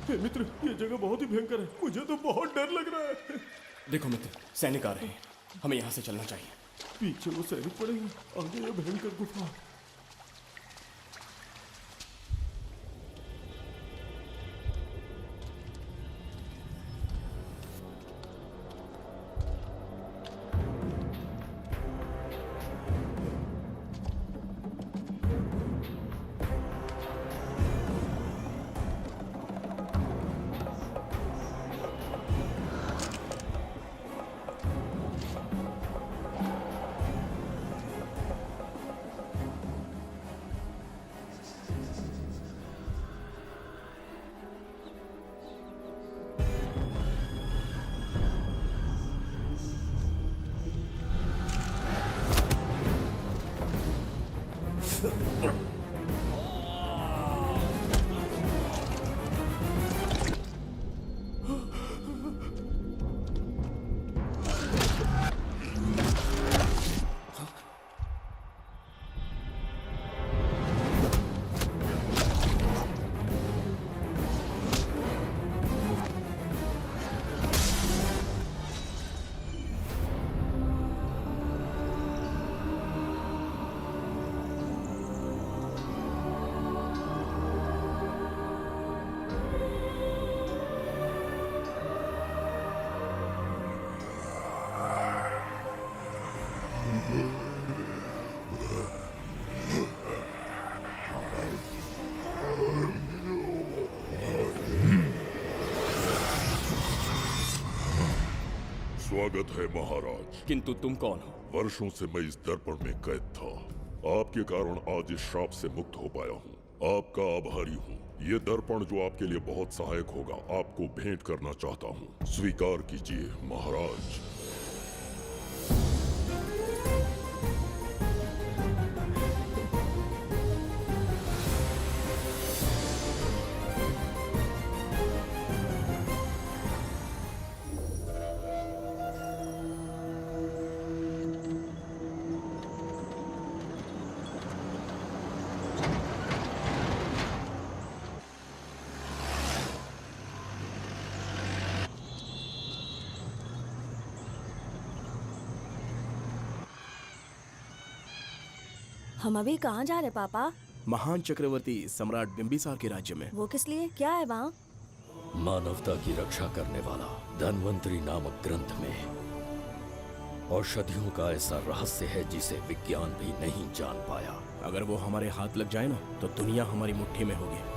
हे मित्र, ये जगह बहुत ही भयंकर है। मुझे तो बहुत डर लग रहा है। देखो मित्र, सैनिक आ रहे हैं, हमें यहाँ से चलना चाहिए। पीछे वो सैनिक पड़ेंगे, आगे ये भयंकर गुफा। स्वागत है महाराज। किंतु तुम कौन हो? वर्षों से मैं इस दर्पण में कैद था। आपके कारण आज इस श्राप से मुक्त हो पाया हूँ। आपका आभारी हूँ। ये दर्पण जो आपके लिए बहुत सहायक होगा, आपको भेंट करना चाहता हूँ। स्वीकार कीजिए महाराज। हम अभी कहाँ जा रहे पापा? महान चक्रवर्ती सम्राट बिंबिसार के राज्य में। वो किस लिए? क्या है वहाँ? मानवता की रक्षा करने वाला धन्वंतरी नामक ग्रंथ में औषधियों का ऐसा रहस्य है जिसे विज्ञान भी नहीं जान पाया। अगर वो हमारे हाथ लग जाए ना, तो दुनिया हमारी मुट्ठी में होगी।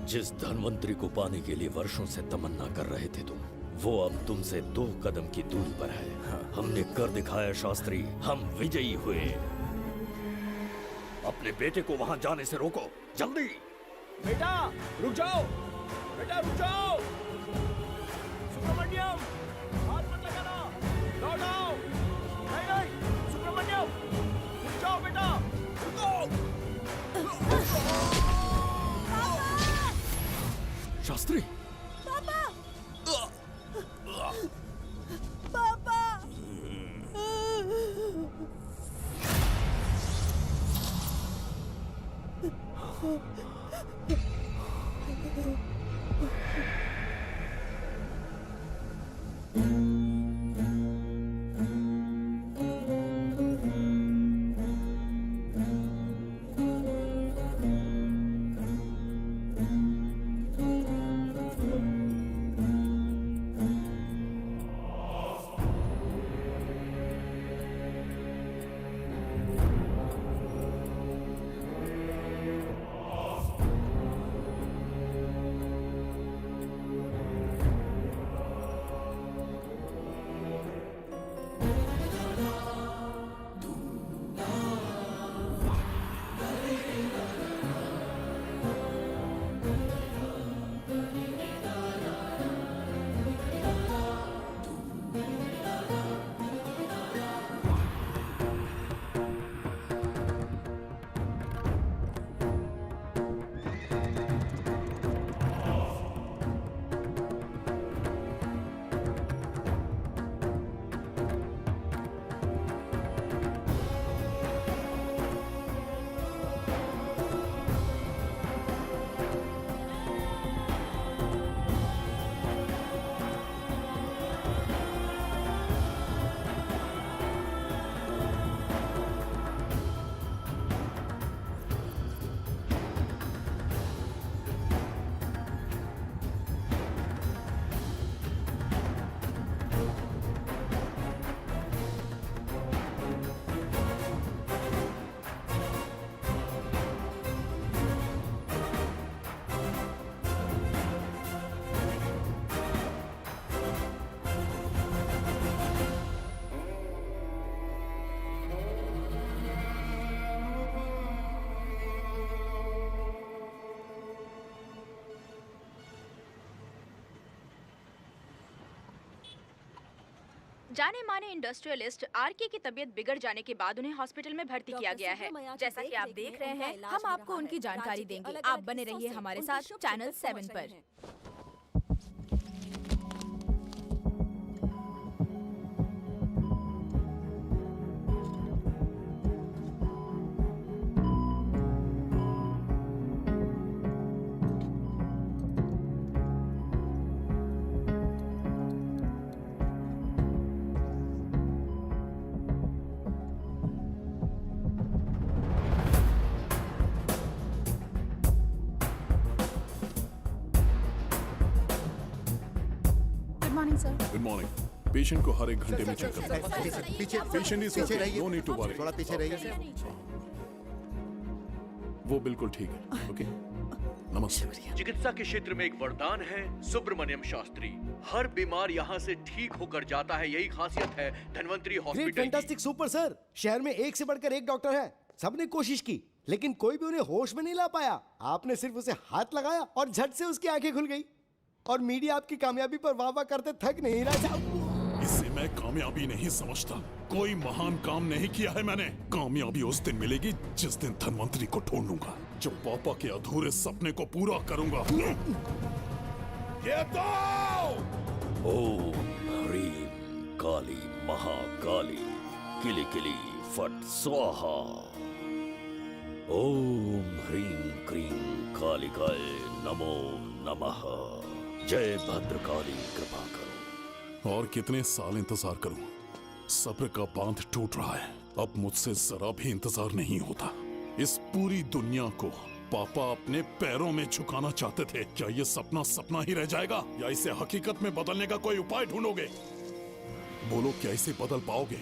जिस धनवंतरी को पाने के लिए वर्षों से तमन्ना कर रहे थे तुम, वो अब तुमसे 2 कदम की दूरी पर है। हमने कर दिखाया शास्त्री, हम विजयी हुए। अपने बेटे को वहां जाने से रोको, जल्दी। बेटा रुक जाओ, बेटा रुक जाओ। सुब्रमण्यम, हाथ मत लगाना, लौट आओ। नहीं नहीं सुब्रमण्यम, रुक जाओ बेटा, रुको। शास्त्री, पापा पापा जाने माने इंडस्ट्रियलिस्ट आरके की तबीयत बिगड़ जाने के बाद उन्हें हॉस्पिटल में भर्ती किया गया है। जैसा कि आप देख रहे हैं, हम आपको उनकी जानकारी देंगे। आप बने रहिए हमारे साथ चैनल 7 पर। Good morning. पेशेंट को हर 1 घंटे में चेक करना है। पीछे पेशेंट इज पीछे ओके, रहिए, नो नीड टू वरी। थोड़ा पीछे रहिए। वो बिल्कुल ठीक है। ओके, नमस्ते। चिकित्सा के क्षेत्र में एक वरदान है सुब्रमण्यम शास्त्री। हर बीमार यहाँ से ठीक होकर जाता है, यही खासियत है धन्वंतरी ग्रेट, हॉस्पिटल की। Fantastic, super sir. शहर में एक से बढ़कर एक डॉक्टर है। सबने कोशिश की लेकिन कोई भी उन्हें होश में नहीं ला पाया। आपने सिर्फ उसे हाथ लगाया और झट से उसकी आंखें खुल गई। और मीडिया आपकी कामयाबी पर वाह वाह करते थक नहीं रहा। इसे मैं कामयाबी नहीं समझता। कोई महान काम नहीं किया है मैंने। कामयाबी उस दिन मिलेगी जिस दिन धन्वंतरी को ढूंढूंगा, जो पापा के अधूरे सपने को पूरा करूंगा। ये दो! ओम ह्रीं काली महाकाली किली किली फट स्वाहा। ओम ह्रीं क्रीं कालिकाय नमो नमः। जय भद्रकाली, कृपा करो। और कितने साल इंतजार करूं? सब्र का बांध टूट रहा है। अब मुझसे जरा भी इंतजार नहीं होता। इस पूरी दुनिया को पापा अपने पैरों में झुकाना चाहते थे। क्या ये सपना सपना ही रह जाएगा या इसे हकीकत में बदलने का कोई उपाय ढूंढोगे? बोलो, क्या इसे बदल पाओगे?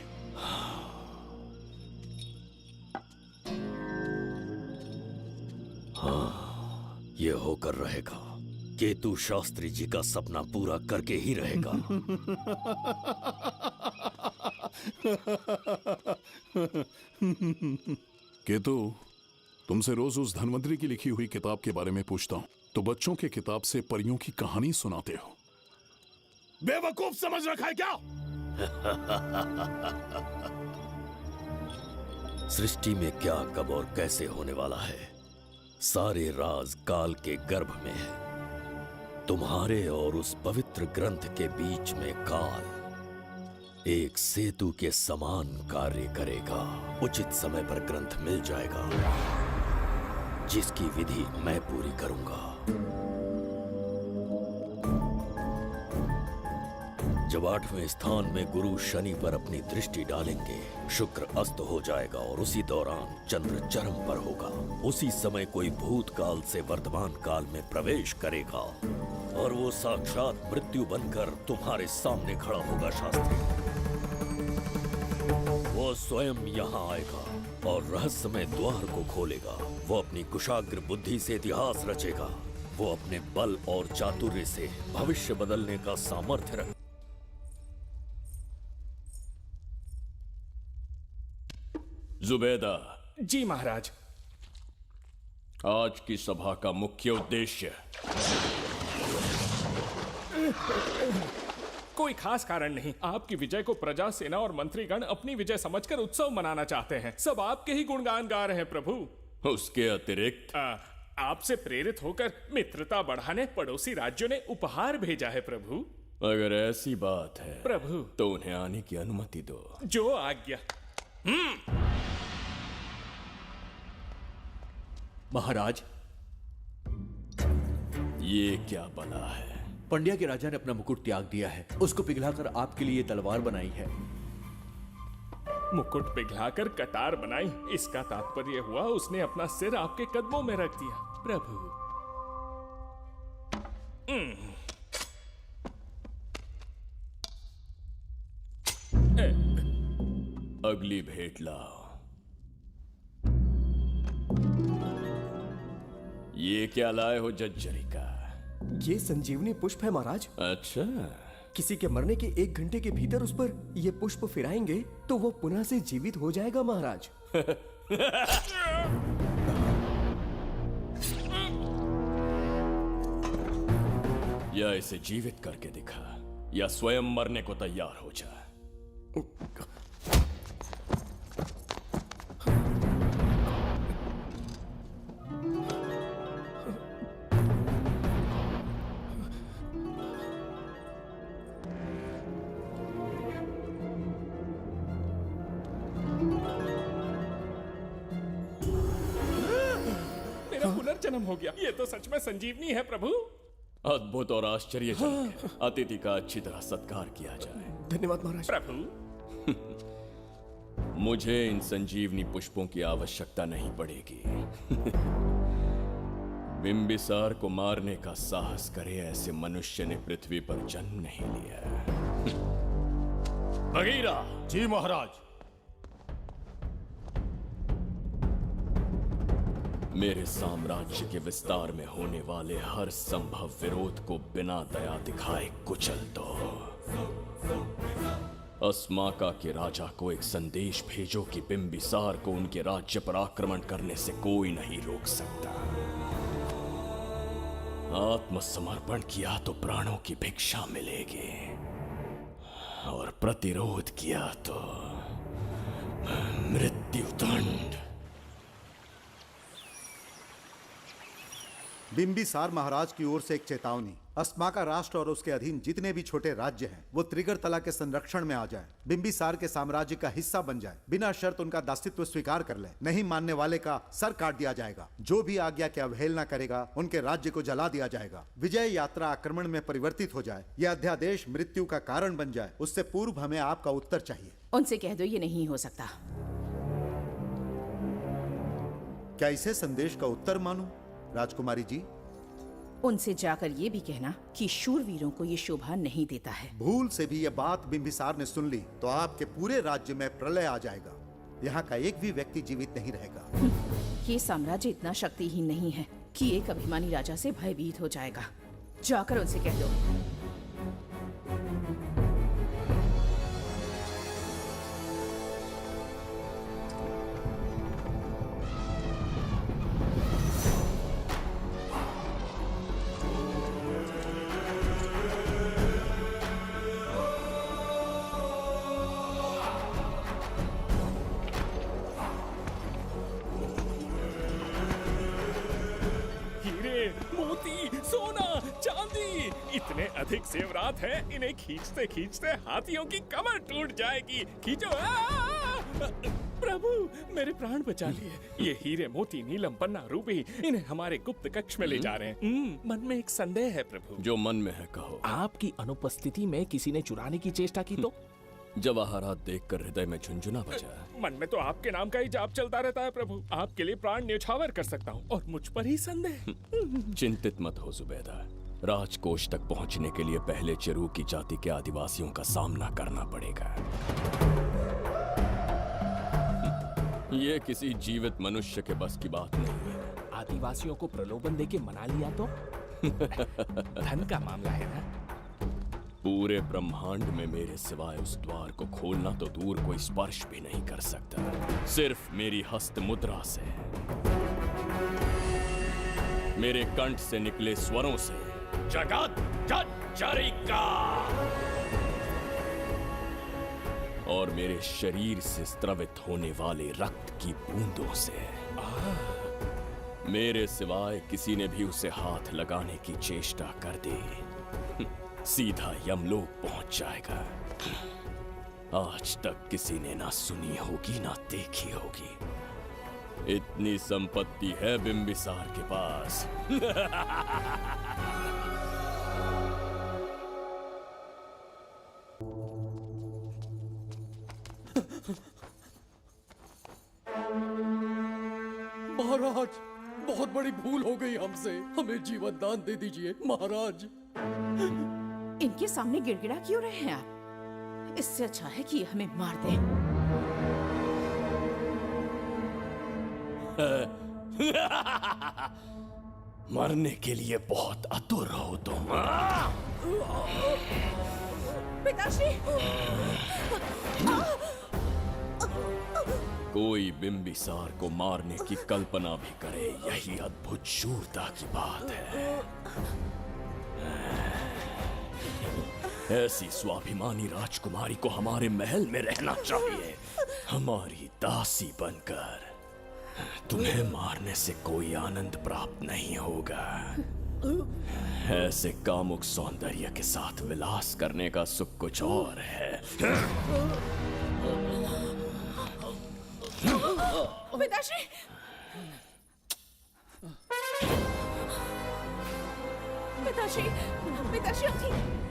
ये होकर रहेगा। केतु शास्त्री जी का सपना पूरा करके ही रहेगा। केतु, तुमसे रोज उस धनवंतरी की लिखी हुई किताब के बारे में पूछता हूं तो बच्चों के किताब से परियों की कहानी सुनाते हो। बेवकूफ समझ रखा है क्या? सृष्टि में क्या, कब और कैसे होने वाला है, सारे राज काल के गर्भ में है। तुम्हारे और उस पवित्र ग्रंथ के बीच में काल एक सेतु के समान कार्य करेगा। उचित समय पर ग्रंथ मिल जाएगा, जिसकी विधि मैं पूरी करूंगा। जब 8वें स्थान में गुरु शनि पर अपनी दृष्टि डालेंगे, शुक्र अस्त हो जाएगा और उसी दौरान चंद्र चरम पर होगा। उसी समय कोई भूतकाल से वर्तमान काल में प्रवेश करेगा और वो साक्षात मृत्यु बनकर तुम्हारे सामने खड़ा होगा। शास्त्री, वो स्वयं यहाँ आएगा और रहस्यमय द्वार को खोलेगा। वो अपनी कुशाग्र बुद्धि से इतिहास रचेगा। वो अपने बल और चातुर्य से भविष्य बदलने का सामर्थ्य रख। जुबेदा। जी महाराज। आज की सभा का मुख्य उद्देश्य कोई खास कारण नहीं। आपकी विजय को प्रजा, सेना और मंत्रीगण अपनी विजय समझकर उत्सव मनाना चाहते हैं। सब आपके ही गुणगान गा रहे हैं प्रभु। उसके अतिरिक्त आपसे प्रेरित होकर मित्रता बढ़ाने पड़ोसी राज्यों ने उपहार भेजा है प्रभु। अगर ऐसी बात है प्रभु, तो उन्हें आने की अनुमति दो। जो आज्ञा। महाराज, ये क्या बला है? पंड्या के राजा ने अपना मुकुट त्याग दिया है। उसको पिघलाकर आपके लिए तलवार बनाई है। मुकुट पिघलाकर कटार बनाई, इसका तात्पर्य हुआ उसने अपना सिर आपके कदमों में रख दिया प्रभु। अगली भेंट लाओ। ये क्या लाए हो जज्जरी का? ये संजीवनी पुष्प है महाराज। अच्छा, किसी के मरने के 1 घंटे के भीतर उस पर ये पुष्प फिराएंगे तो वो पुनः से जीवित हो जाएगा महाराज। या इसे जीवित करके दिखा, या स्वयं मरने को तैयार हो जा। मेरा पुनर्जन्म हो गया। ये तो सच में संजीवनी है प्रभु। अद्भुत और आश्चर्यजनक है। अतिथि का अच्छी तरह सत्कार किया जाए। धन्यवाद महाराज। प्रभु, मुझे इन संजीवनी पुष्पों की आवश्यकता नहीं पड़ेगी। बिंबिसार को मारने का साहस करे ऐसे मनुष्य ने पृथ्वी पर जन्म नहीं लिया। बगीरा। जी महाराज। मेरे साम्राज्य के विस्तार में होने वाले हर संभव विरोध को बिना दया दिखाए कुचल दो। अस्माका के राजा को एक संदेश भेजो कि बिंबिसार को उनके राज्य पर आक्रमण करने से कोई नहीं रोक सकता। आत्मसमर्पण किया तो प्राणों की भिक्षा मिलेगी, और प्रतिरोध किया तो मृत्युदंड। बिंबिसार महाराज की ओर से एक चेतावनी। अस्माका राष्ट्र और उसके अधीन जितने भी छोटे राज्य हैं वो त्रिगर्तला के संरक्षण में आ जाएं, बिंबिसार के साम्राज्य का हिस्सा बन जाएं, बिना शर्त उनका दासत्व स्वीकार कर लें। नहीं मानने वाले का सर काट दिया जाएगा। जो भी आज्ञा की अवहेलना करेगा उनके राज्य को जला दिया जाएगा। विजय यात्रा आक्रमण में परिवर्तित हो जाए, यह अध्यादेश मृत्यु का कारण बन जाए, उससे पूर्व हमें आपका उत्तर चाहिए। उनसे कह दो ये नहीं हो सकता। क्या इसे संदेश का उत्तर मानूं राजकुमारी जी? उनसे जाकर ये भी कहना कि शूरवीरों को ये शोभा नहीं देता है। भूल से भी ये बात बिंबिसार ने सुन ली तो आपके पूरे राज्य में प्रलय आ जाएगा। यहाँ का एक भी व्यक्ति जीवित नहीं रहेगा। ये साम्राज्य इतना शक्तिहीन नहीं है कि एक अभिमानी राजा से भयभीत हो जाएगा। जाकर उनसे कह दो। हीरे, मोती, सोना, चांदी, इतने अधिक जेवरात हैं, इन्हें खींचते खींचते हाथियों की कमर टूट जाएगी। खींचो। प्रभु, मेरे प्राण बचा लिए। ये हीरे, मोती, नीलम, पन्ना, रूबी, इन्हें हमारे गुप्त कक्ष में ले जा रहे हैं। मन में एक संदेह है प्रभु। जो मन में है कहो। आपकी अनुपस्थिति में किसी ने चुराने की चेष्टा की तो? जवाहरात देखकर हृदय में झुंझुना बजा। मन में तो आपके नाम का ही जाप चलता रहता है प्रभु। आपके लिए प्राण न्यौछावर कर सकता हूँ और मुझ पर ही संदेह। चिंतित मत हो जुबैदा। राजकोष तक पहुंचने के लिए पहले चिरूकी जाति के आदिवासियों का सामना करना पड़ेगा। ये किसी जीवित मनुष्य के बस की बात नहीं है। आदिवासियों को प्रलोभन देके मना लिया तो? धन का मामला है ना? पूरे ब्रह्मांड में मेरे सिवाय उस द्वार को खोलना तो दूर कोई स्पर्श भी नहीं कर सकता। सिर्फ मेरी हस्त मुद्रा से, मेरे कंठ से निकले स्वरों से जगत जरिका और मेरे शरीर से स्त्रवित होने वाले रक्त की बूंदों से। मेरे सिवाय किसी ने भी उसे हाथ लगाने की चेष्टा कर दी, सीधा यमलोक पहुंच जाएगा। आज तक किसी ने ना सुनी होगी ना देखी होगी। इतनी संपत्ति है बिंबिसार के पास। महाराज, बहुत बड़ी भूल हो गई हमसे। हमें जीवन दान दे दीजिए महाराज। इनके सामने गिड़गिड़ा क्यों रहे हैं आप? इससे अच्छा है कि हमें मार दें। मरने के लिए बहुत आतुर हो तुम। पिताश्री! कोई बिंबिसार को मारने की कल्पना भी करे, यही अद्भुत शूरता की बात है। ऐसी स्वाभिमानी राजकुमारी को हमारे महल में रहना चाहिए, हमारी दासी बनकर। तुम्हें मारने से कोई आनंद प्राप्त नहीं होगा। ऐसे कामुक सौंदर्य के साथ विलास करने का सुख कुछ और है। पिताश्री! पिताश्री! पिताश्री उठिए!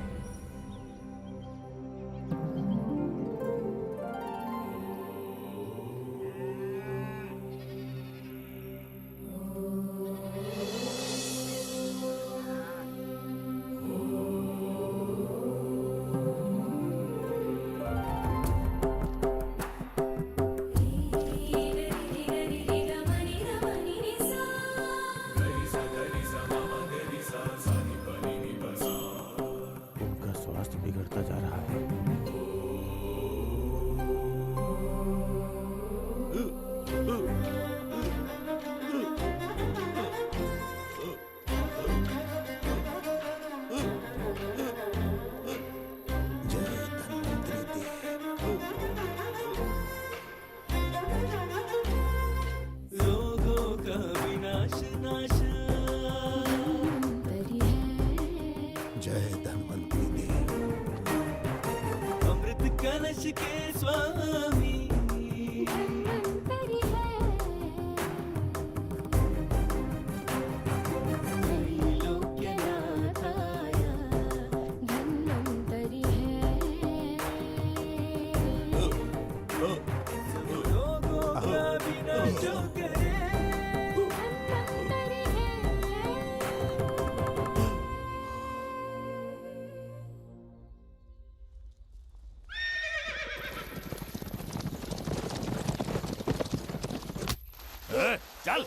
चल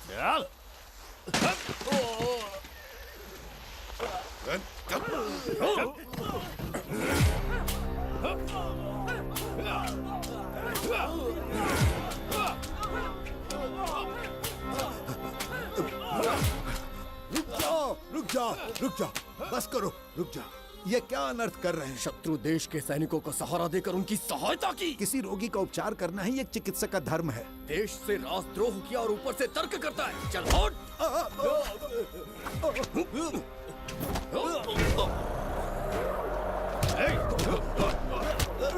चल रुक जाओ, बस करो, रुक जाओ। ये क्या अनर्थ कर रहे हैं? शत्रु देश के सैनिकों को सहारा देकर उनकी सहायता की। किसी रोगी का उपचार करना ही एक चिकित्सक का धर्म है। देश से राजद्रोह किया और ऊपर से तर्क करता है। चल हट।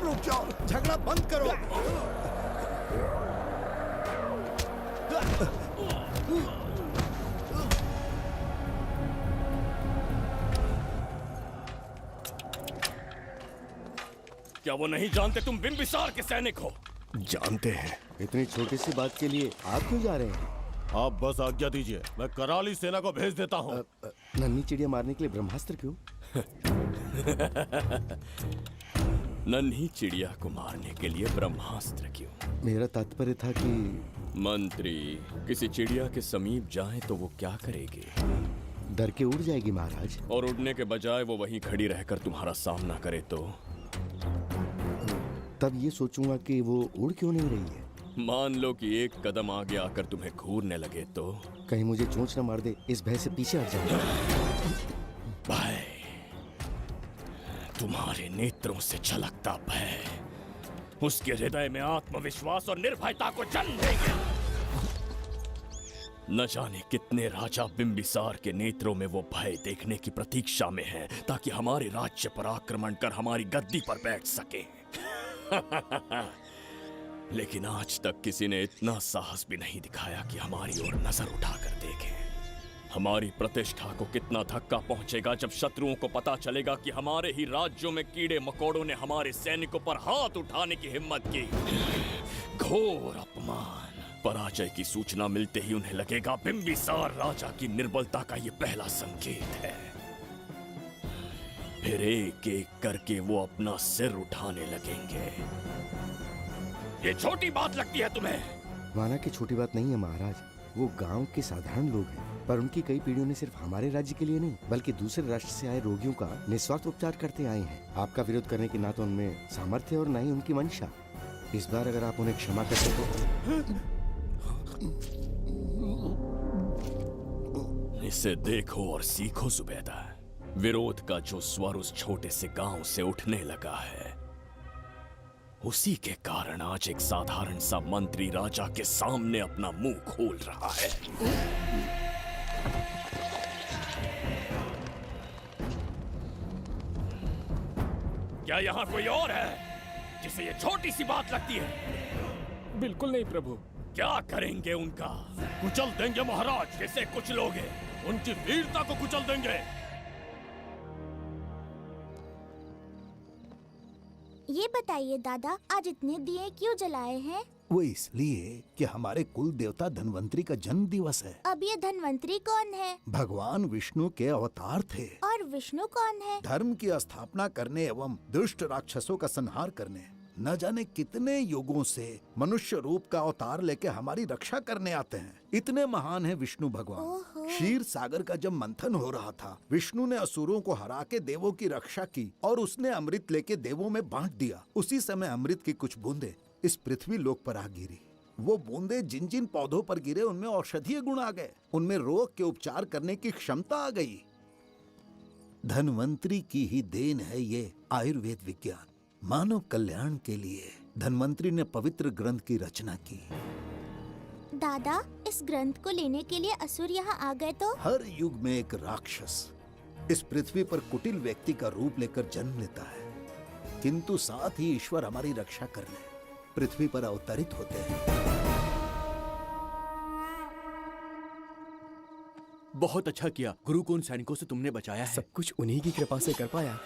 रुक जाओ, झगड़ा बंद करो। क्या वो नहीं जानते तुम बिंबिसार के सैनिक हो? जानते हैं। इतनी छोटी सी बात के लिए आप क्यों जा रहे हैं? आप बस आज्ञा दीजिए, मैं कराली सेना को भेज देता हूँ। नन्ही चिड़िया मारने के लिए ब्रह्मास्त्र क्यों? नन्ही चिड़िया को मारने के लिए ब्रह्मास्त्र क्यों? मेरा तात्पर्य था कि मंत्री किसी चिड़िया के समीप जाए तो वो क्या करेगी? डर के उड़ जाएगी महाराज। और उड़ने के बजाय वो वहीं खड़ी रहकर तुम्हारा सामना करे तो? तब ये सोचूंगा कि वो उड़ क्यों नहीं रही है। मान लो कि एक कदम आगे आकर तुम्हें घूरने लगे तो? कहीं मुझे चोंच न मार दे, इस भय से पीछे हट जाऊंगा। भय, तुम्हारे नेत्रों से झलकता भय उसके हृदय में आत्मविश्वास और निर्भयता को जन्म देंगे। न जाने कितने राजा बिंबिसार के नेत्रों में वो भय देखने की प्रतीक्षा में हैं, ताकि हमारे राज्य पर आक्रमण कर हमारी गद्दी पर बैठ सके। लेकिन आज तक किसी ने इतना साहस भी नहीं दिखाया कि हमारी ओर नजर उठाकर देखे। हमारी प्रतिष्ठा को कितना धक्का पहुंचेगा जब शत्रुओं को पता चलेगा कि हमारे ही राज्यों में कीड़े मकोड़ों ने हमारे सैनिकों पर हाथ उठाने की हिम्मत की। घोर अपमान। पराजय की सूचना मिलते ही उन्हें लगेगा बिंबिसार राजा की निर्बलता का ये पहला संकेत है। फिर एक एक करके वो अपना सिर उठाने लगेंगे। ये छोटी बात लगती है तुम्हें? माना कि छोटी बात नहीं है महाराज। वो गांव के साधारण लोग हैं, पर उनकी कई पीढ़ियों ने सिर्फ हमारे राज्य के लिए नहीं बल्कि दूसरे राष्ट्र से आए रोगियों का निस्वार्थ उपचार करते आए हैं। आपका विरोध करने की ना तो उनमें सामर्थ्य और ना ही उनकी मंशा। इस बार अगर आप उन्हें क्षमा करते तो। इसे देखो और सीखो सुबेदा। विरोध का जो स्वर उस छोटे से गांव से उठने लगा है, उसी के कारण आज एक साधारण सा मंत्री राजा के सामने अपना मुंह खोल रहा है। क्या यहाँ कोई और है जिसे ये छोटी सी बात लगती है? बिल्कुल नहीं प्रभु। क्या करेंगे उनका? कुचल देंगे महाराज। किसे कुचलोगे? उनकी वीरता को कुचल देंगे। ये बताइए दादा, आज इतने दिए क्यों जलाए हैं? वो इसलिए कि हमारे कुल देवता धन्वंतरी का जन्म दिवस है। अब ये धन्वंतरी कौन है? भगवान विष्णु के अवतार थे। और विष्णु कौन है? धर्म की स्थापना करने एवं दुष्ट राक्षसों का संहार करने न जाने कितने युगों से मनुष्य रूप का अवतार लेके हमारी रक्षा करने आते हैं। इतने महान है विष्णु भगवान। क्षीर सागर का जब मंथन हो रहा था, विष्णु ने असुरों को हरा के देवों की रक्षा की और उसने अमृत लेके देवों में बांट दिया। उसी समय अमृत की कुछ बूंदे इस पृथ्वी लोक पर आ गिरी। वो बूंदे जिन जिन पौधों पर गिरे उनमें औषधीय गुण आ गए, उनमें रोग के उपचार करने की क्षमता आ गई। धन्वंतरी की ही देन है ये आयुर्वेद विज्ञान। मानव कल्याण के लिए धन्वंतरी ने पवित्र ग्रंथ की रचना की। दादा, इस ग्रंथ को लेने के लिए असुर यहाँ आ गए तो? हर युग में एक राक्षस इस पृथ्वी पर कुटिल व्यक्ति का रूप लेकर जन्म लेता है, किंतु साथ ही ईश्वर हमारी रक्षा करने पृथ्वी पर अवतरित होते हैं। बहुत अच्छा किया गुरु को उन सैनिकों से तुमने बचाया है। सब कुछ उन्हीं की कृपा से कर पाया।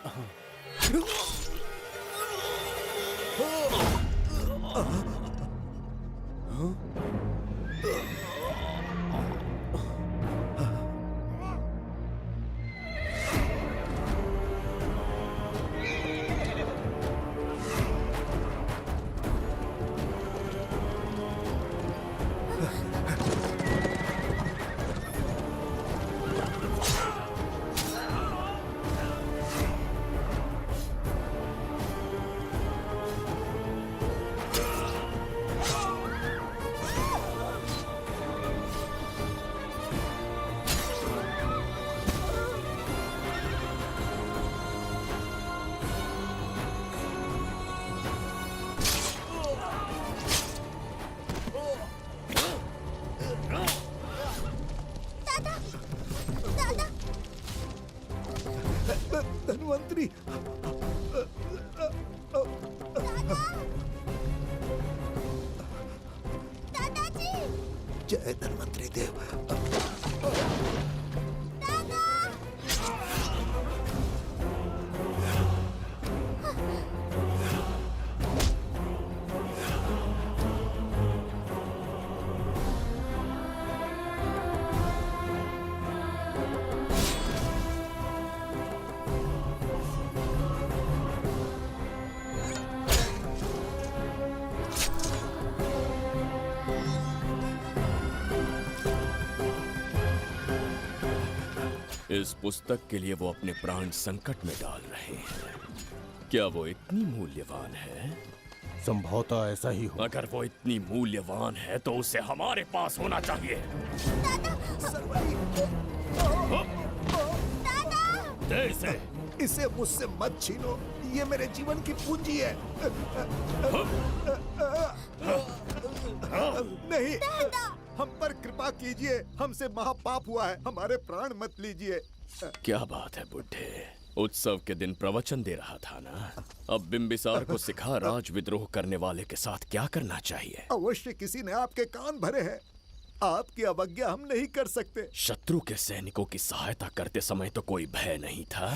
जय धन्वंतरी देव। इस पुस्तक के लिए वो अपने प्राण संकट में डाल रहे हैं। क्या वो इतनी मूल्यवान है? संभवतः ऐसा ही हो। अगर वो इतनी मूल्यवान है तो उसे हमारे पास होना चाहिए। दे इसे। इसे मुझसे मत छीनो, ये मेरे जीवन की पूंजी है। नहीं, हम पर कृपा कीजिए, हमसे महापाप हुआ है, हमारे प्राण मत लीजिए। क्या बात है बुड्ढे, उत्सव के दिन प्रवचन दे रहा था ना। अब बिंबिसार को सिखा राज विद्रोह करने वाले के साथ क्या करना चाहिए। अवश्य किसी ने आपके कान भरे हैं, आपकी अवज्ञा हम नहीं कर सकते। शत्रु के सैनिकों की सहायता करते समय तो कोई भय नहीं था,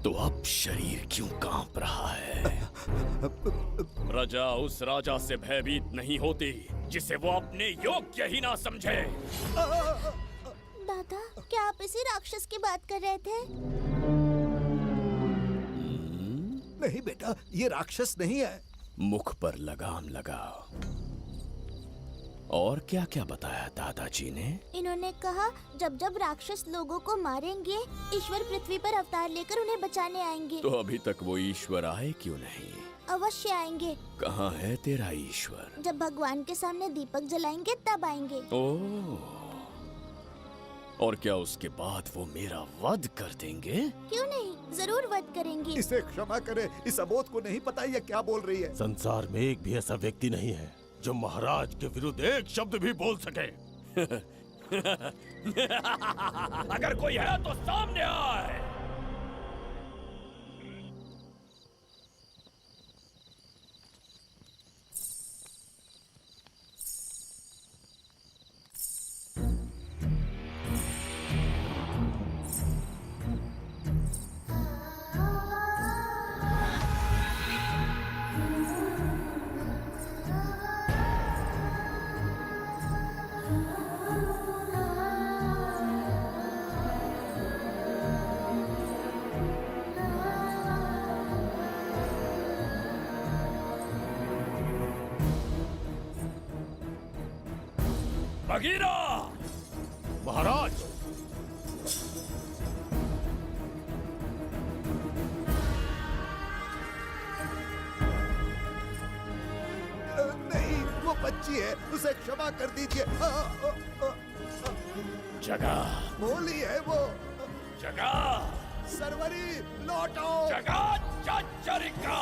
तो अब शरीर क्यों कांप रहा है? प्रजा उस राजा से भयभीत नहीं होती जिसे वो अपने योग्य ही ना समझे। दादा, क्या आप इसी राक्षस की बात कर रहे थे? नहीं बेटा, ये राक्षस नहीं है। मुख पर लगाम लगाओ। और क्या क्या बताया दादाजी ने? इन्होंने कहा जब जब राक्षस लोगों को मारेंगे, ईश्वर पृथ्वी पर अवतार लेकर उन्हें बचाने आएंगे। तो अभी तक वो ईश्वर आए क्यों नहीं? अवश्य आएंगे। कहाँ है तेरा ईश्वर? जब भगवान के सामने दीपक जलाएंगे तब आएंगे। ओह, और क्या उसके बाद वो मेरा वध कर देंगे? क्यों नहीं, जरूर वध करेंगे। इसे क्षमा करे, इस अबोध को नहीं पता ये क्या बोल रही है। संसार में एक भी ऐसा व्यक्ति नहीं है जो महाराज के विरुद्ध एक शब्द भी बोल सके। अगर कोई है तो सामने आए। बगीरा! महाराज! नहीं, वो बच्ची है, उसे क्षमा कर दीजिए। जगह भोली है वो। जगह सरवरी लौटो। जगह चरिका।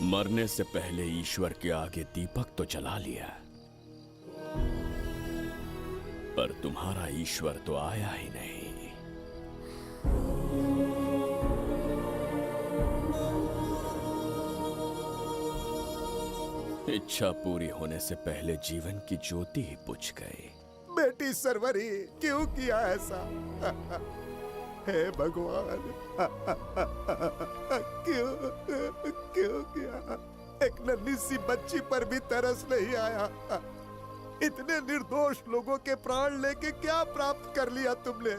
मरने से पहले ईश्वर के आगे दीपक तो जला लिया, पर तुम्हारा ईश्वर तो आया ही नहीं। इच्छा पूरी होने से पहले जीवन की ज्योति ही बुझ गई। बेटी सरवरी, क्यों किया ऐसा? हे भगवान, क्यों किया? एक नन्ही सी बच्ची पर भी तरस नहीं आया। इतने निर्दोष लोगों के प्राण लेके क्या प्राप्त कर लिया तुमने?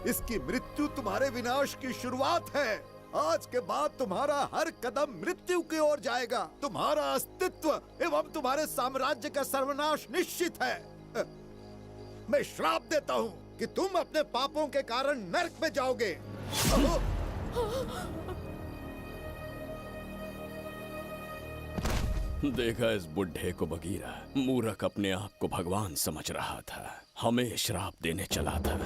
इसकी मृत्यु तुम्हारे विनाश की शुरुआत है। आज के बाद तुम्हारा हर कदम मृत्यु की ओर जाएगा। तुम्हारा अस्तित्व एवं तुम्हारे साम्राज्य का सर्वनाश निश्चित है। मैं श्राप देता हूँ कि तुम अपने पापों के कारण नरक में जाओगे। देखा इस बुढ़े को बगीरा, मूर्ख अपने आप को भगवान समझ रहा था, हमें श्राप देने चला था।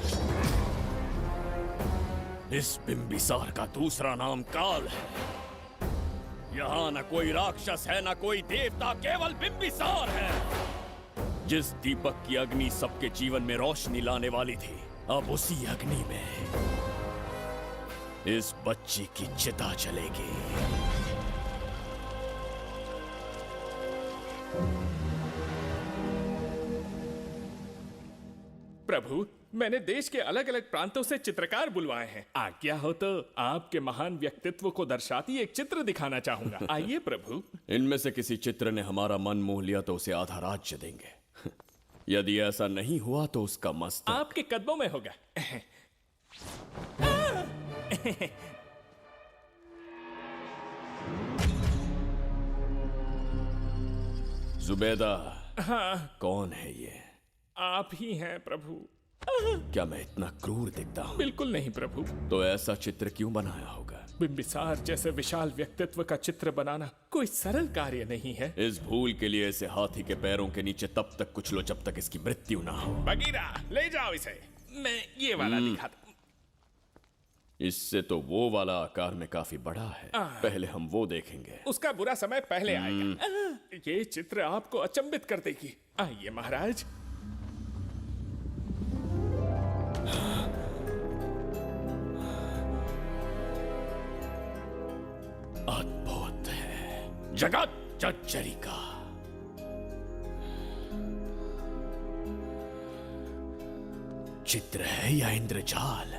इस बिंबिसार का दूसरा नाम काल है। यहाँ न कोई राक्षस है, न कोई देवता, केवल बिंबिसार है। जिस दीपक की अग्नि सबके जीवन में रोशनी लाने वाली थी, अब उसी अग्नि में इस बच्ची की चिता जलेगी। प्रभु, मैंने देश के अलग अलग प्रांतों से चित्रकार बुलवाए हैं। आज्ञा हो तो आपके महान व्यक्तित्व को दर्शाती एक चित्र दिखाना चाहूंगा। आइए प्रभु। इनमें से किसी चित्र ने हमारा मन मोह लिया तो उसे आधा राज्य देंगे। यदि ऐसा नहीं हुआ तो उसका मस्तक आपके कदमों में होगा। जुबैदा, हाँ, कौन है ये? आप ही हैं प्रभु। क्या मैं इतना क्रूर दिखता हूँ? बिल्कुल नहीं प्रभु। तो ऐसा चित्र क्यों बनाया होगा? बिंबिसार जैसे विशाल व्यक्तित्व का चित्र बनाना कोई सरल कार्य नहीं है। इस भूल के लिए इसे हाथी के पैरों के नीचे तब तक कुचलो जब तक इसकी मृत्यु ना हो। बगीरा, ले जाओ इसे। मैं ये वाला दिखाता। इससे तो वो वाला आकार में काफी बड़ा है। पहले हम वो देखेंगे। उसका बुरा समय पहले आएगा। ये चित्र आपको अचंभित कर देगी। आइए महाराज। अद्भुत है, जगत जज्जरी का। चित्र है या इंद्रजाल?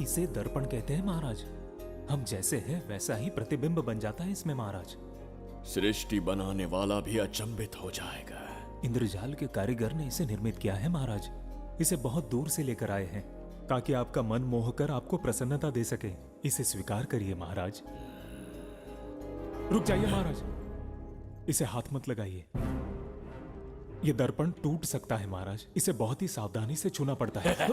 इसे दर्पण कहते हैं महाराज। हम जैसे हैं वैसा ही प्रतिबिंब बन जाता है इसमें महाराज। सृष्टि बनाने वाला भी अचंभित हो जाएगा। इंद्रजाल के कारीगर ने इसे निर्मित किया है महाराज। इसे बहुत दूर से लेकर आए हैं ताकि आपका मन मोह कर आपको प्रसन्नता दे सके। इसे स्वीकार करिए महाराज। रुक जाइए महाराज, इसे हाथ मत लगाइए। यह दर्पण टूट सकता है महाराज। इसे बहुत ही सावधानी से छूना पड़ता है।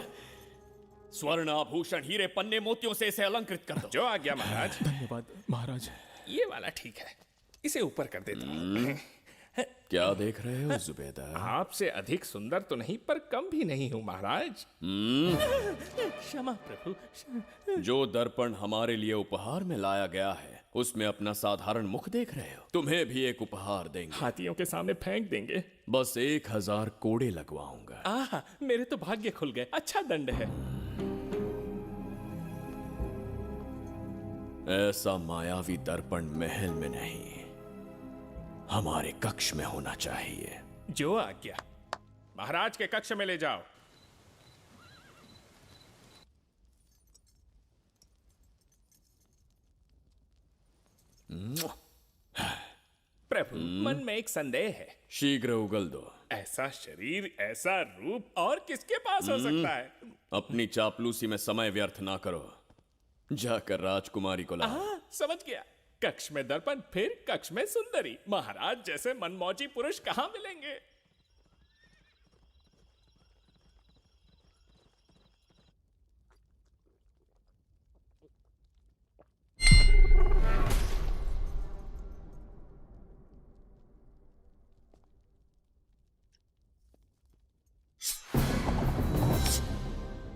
स्वर्ण आभूषण हीरे पन्ने मोतियों से इसे अलंकृत कर दो। जो आ गया महाराज। धन्यवाद महाराज। ये वाला ठीक है, इसे ऊपर कर देता हूं। क्या देख रहे हो जुबैदा? आपसे अधिक सुंदर तो नहीं पर कम भी नहीं हूं महाराज। क्षमा प्रभु। जो दर्पण हमारे लिए उपहार में लाया गया है उसमें अपना साधारण मुख देख रहे हो? तुम्हें भी एक उपहार देंगे। हाथियों के सामने फेंक देंगे। बस 1000 कोड़े लगवाऊंगा। आह, मेरे तो भाग्य खुल गए। अच्छा दंड है। ऐसा मायावी दर्पण महल में नहीं, हमारे कक्ष में होना चाहिए। जो आज्ञा। महाराज के कक्ष में ले जाओ। प्रभु, मन में एक संदेह है। शीघ्र उगल दो। ऐसा शरीर, ऐसा रूप और किसके पास हो सकता है? अपनी चापलूसी में समय व्यर्थ ना करो। जाकर राजकुमारी को लाओ। समझ गया। कक्ष में दर्पण, फिर कक्ष में सुंदरी। महाराज जैसे मनमौजी पुरुष कहां मिलेंगे?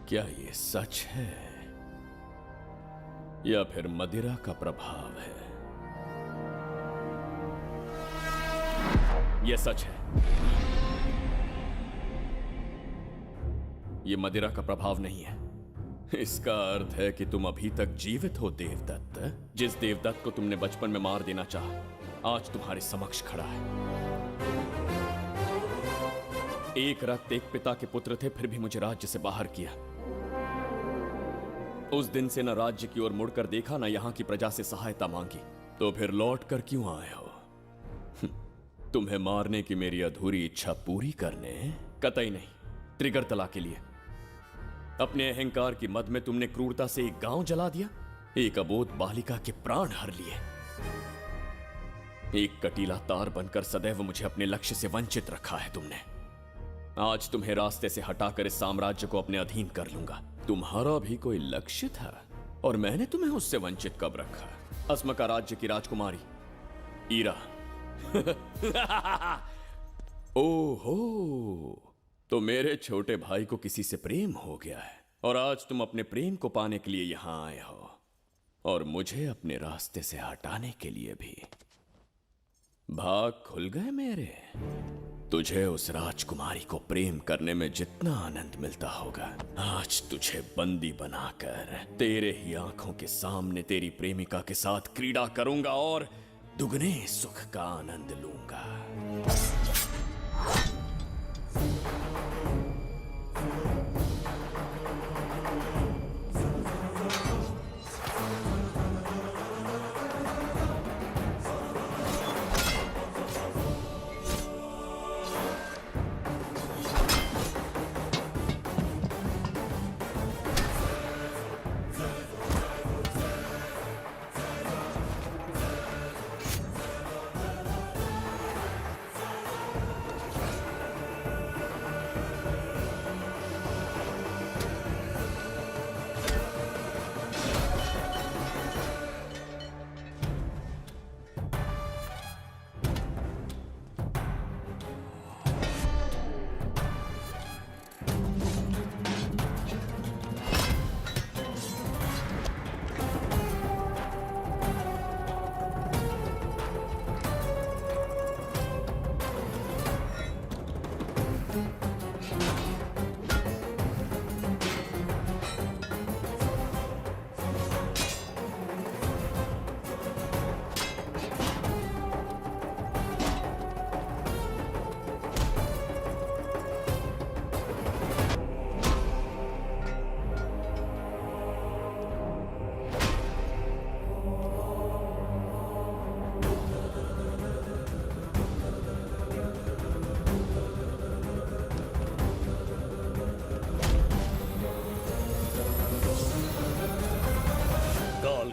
क्या ये सच है या फिर मदिरा का प्रभाव है? ये सच है। ये मदिरा का प्रभाव नहीं है। इसका अर्थ है कि तुम अभी तक जीवित हो देवदत्त। जिस देवदत्त को तुमने बचपन में मार देना चाहा, आज तुम्हारे समक्ष खड़ा है। एक रक्त एक पिता के पुत्र थे, फिर भी मुझे राज्य से बाहर किया। उस दिन से न राज्य की ओर मुड़कर देखा, न यहां की प्रजा से सहायता मांगी। तो फिर लौट कर क्यों आए हो? तुम्हें मारने की मेरी अधूरी इच्छा पूरी करने? कतई नहीं, त्रिगर्तला के लिए। अपने अहंकार की मद में तुमने क्रूरता से एक गांव जला दिया, एक अबोध बालिका के प्राण हर लिए। एक कटीला तार बनकर सदैव मुझे अपने लक्ष्य से वंचित रखा है तुमने। आज तुम्हें रास्ते से हटाकर इस साम्राज्य को अपने अधीन कर लूंगा। तुम्हारा भी कोई लक्ष्य था और मैंने तुम्हें उससे वंचित कब रखा? अस्मका राज्य की राजकुमारी ईरा। ओहो, तो मेरे छोटे भाई को किसी से प्रेम हो गया है। और आज तुम अपने प्रेम को पाने के लिए यहां आए हो और मुझे अपने रास्ते से हटाने के लिए भी। भाग खुल गए मेरे। तुझे उस राजकुमारी को प्रेम करने में जितना आनंद मिलता होगा, आज तुझे बंदी बनाकर तेरे ही आंखों के सामने तेरी प्रेमिका के साथ क्रीड़ा करूंगा और दुगने सुख का आनंद लूंगा।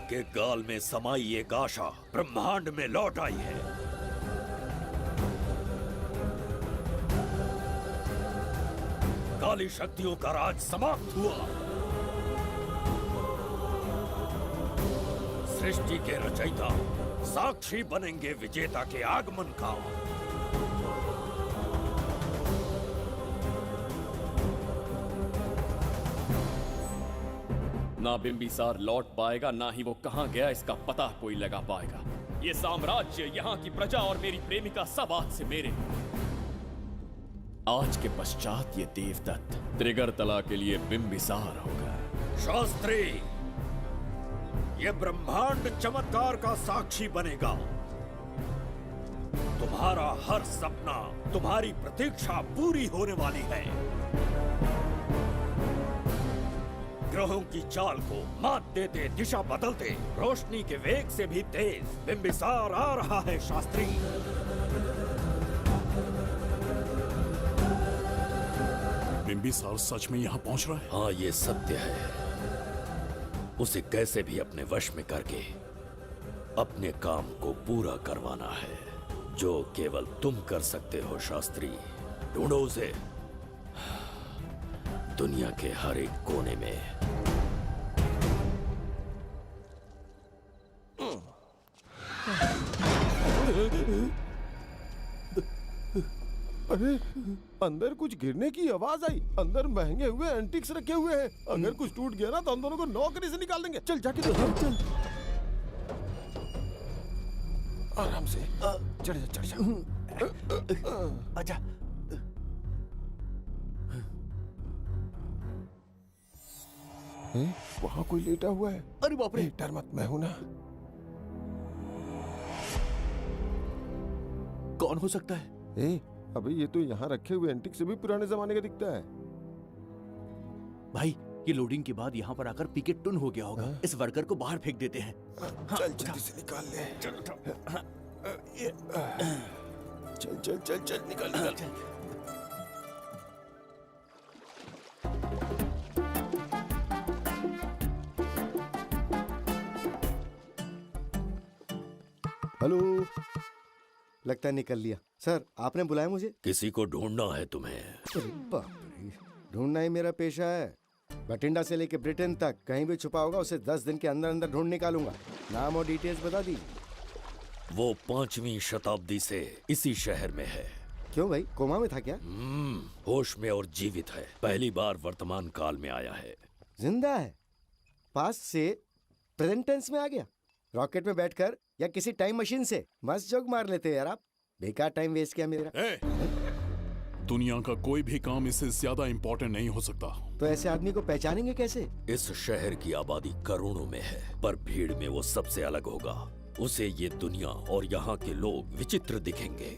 के गाल में समाई एक आशा ब्रह्मांड में लौट आई है। काली शक्तियों का राज समाप्त हुआ। सृष्टि के रचयिता साक्षी बनेंगे विजेता के आगमन का। ना बिंबिसार लौट पाएगा, ना ही वो कहां गया इसका पता कोई लगा पाएगा। ये साम्राज्य, यहाँ की प्रजा और मेरी प्रेमिका सब आज से मेरे। आज के पश्चात ये देवदत्त त्रिगर्तला के लिए बिंबिसार होगा। शास्त्री, ये ब्रह्मांड चमत्कार का साक्षी बनेगा। तुम्हारा हर सपना, तुम्हारी प्रतीक्षा पूरी होने वाली है। ग्रहों की चाल को मात देते, दिशा बदलते, रोशनी के वेग से भी तेज बिंबिसार आ रहा है शास्त्री। बिंबिसार सच में यहाँ पहुँच रहा है? हाँ, ये सत्य है। उसे कैसे भी अपने वश में करके अपने काम को पूरा करवाना है, जो केवल तुम कर सकते हो शास्त्री। ढूंढो उसे दुनिया के हर एक कोने में। अरे, अंदर कुछ गिरने की आवाज आई। अंदर महंगे हुए एंटिक्स रखे हुए हैं। अगर कुछ टूट गया ना तो हम दोनों को नौकरी से निकाल देंगे। चल जाके चल। आराम से चढ़ जा, चढ़ जा। आजा। वहाँ कोई लेटा हुआ है। अरे बाप रे, डर मत, मैं हूं ना। कौन हो सकता है? अबे ये तो यहाँ रखे हुए एंटिक से भी पुराने जमाने का दिखता है। भाई, ये लोडिंग के बाद यहाँ पर आकर पिकेट टुन हो गया होगा। इस वर्कर को बाहर फेंक देते हैं। चल जल्दी से निकाल ले। चल चल चल चल, निकाल। हेलो, लगता है निकल लिया। सर, आपने बुलाया मुझे? किसी को ढूंढना है तुम्हें। अरे बाप रे, ढूंढना ही मेरा पेशा है। बठिंडा से लेके ब्रिटेन तक कहीं भी छुपा होगा उसे 10 दिन के अंदर अंदर ढूंढ निकालूंगा। नाम और डिटेल्स बता दी। वो 5वीं शताब्दी से इसी शहर में है। क्यों भाई, कोमा में था क्या? होश में और जीवित है। पहली बार वर्तमान काल में आया है। जिंदा है, पास्ट से प्रेजेंट टेंस में आ गया। रॉकेट में बैठकर या किसी टाइम मशीन से मस्त जोक मार लेते हो यार आप। बेकार टाइम वेस्ट किया मेरा। दुनिया का कोई भी काम इससे ज्यादा इंपॉर्टेंट नहीं हो सकता। तो ऐसे आदमी को पहचानेंगे कैसे? इस शहर की आबादी करोड़ों में है, पर भीड़ में वो सबसे अलग होगा। उसे ये दुनिया और यहाँ के लोग विचित्र दिखेंगे।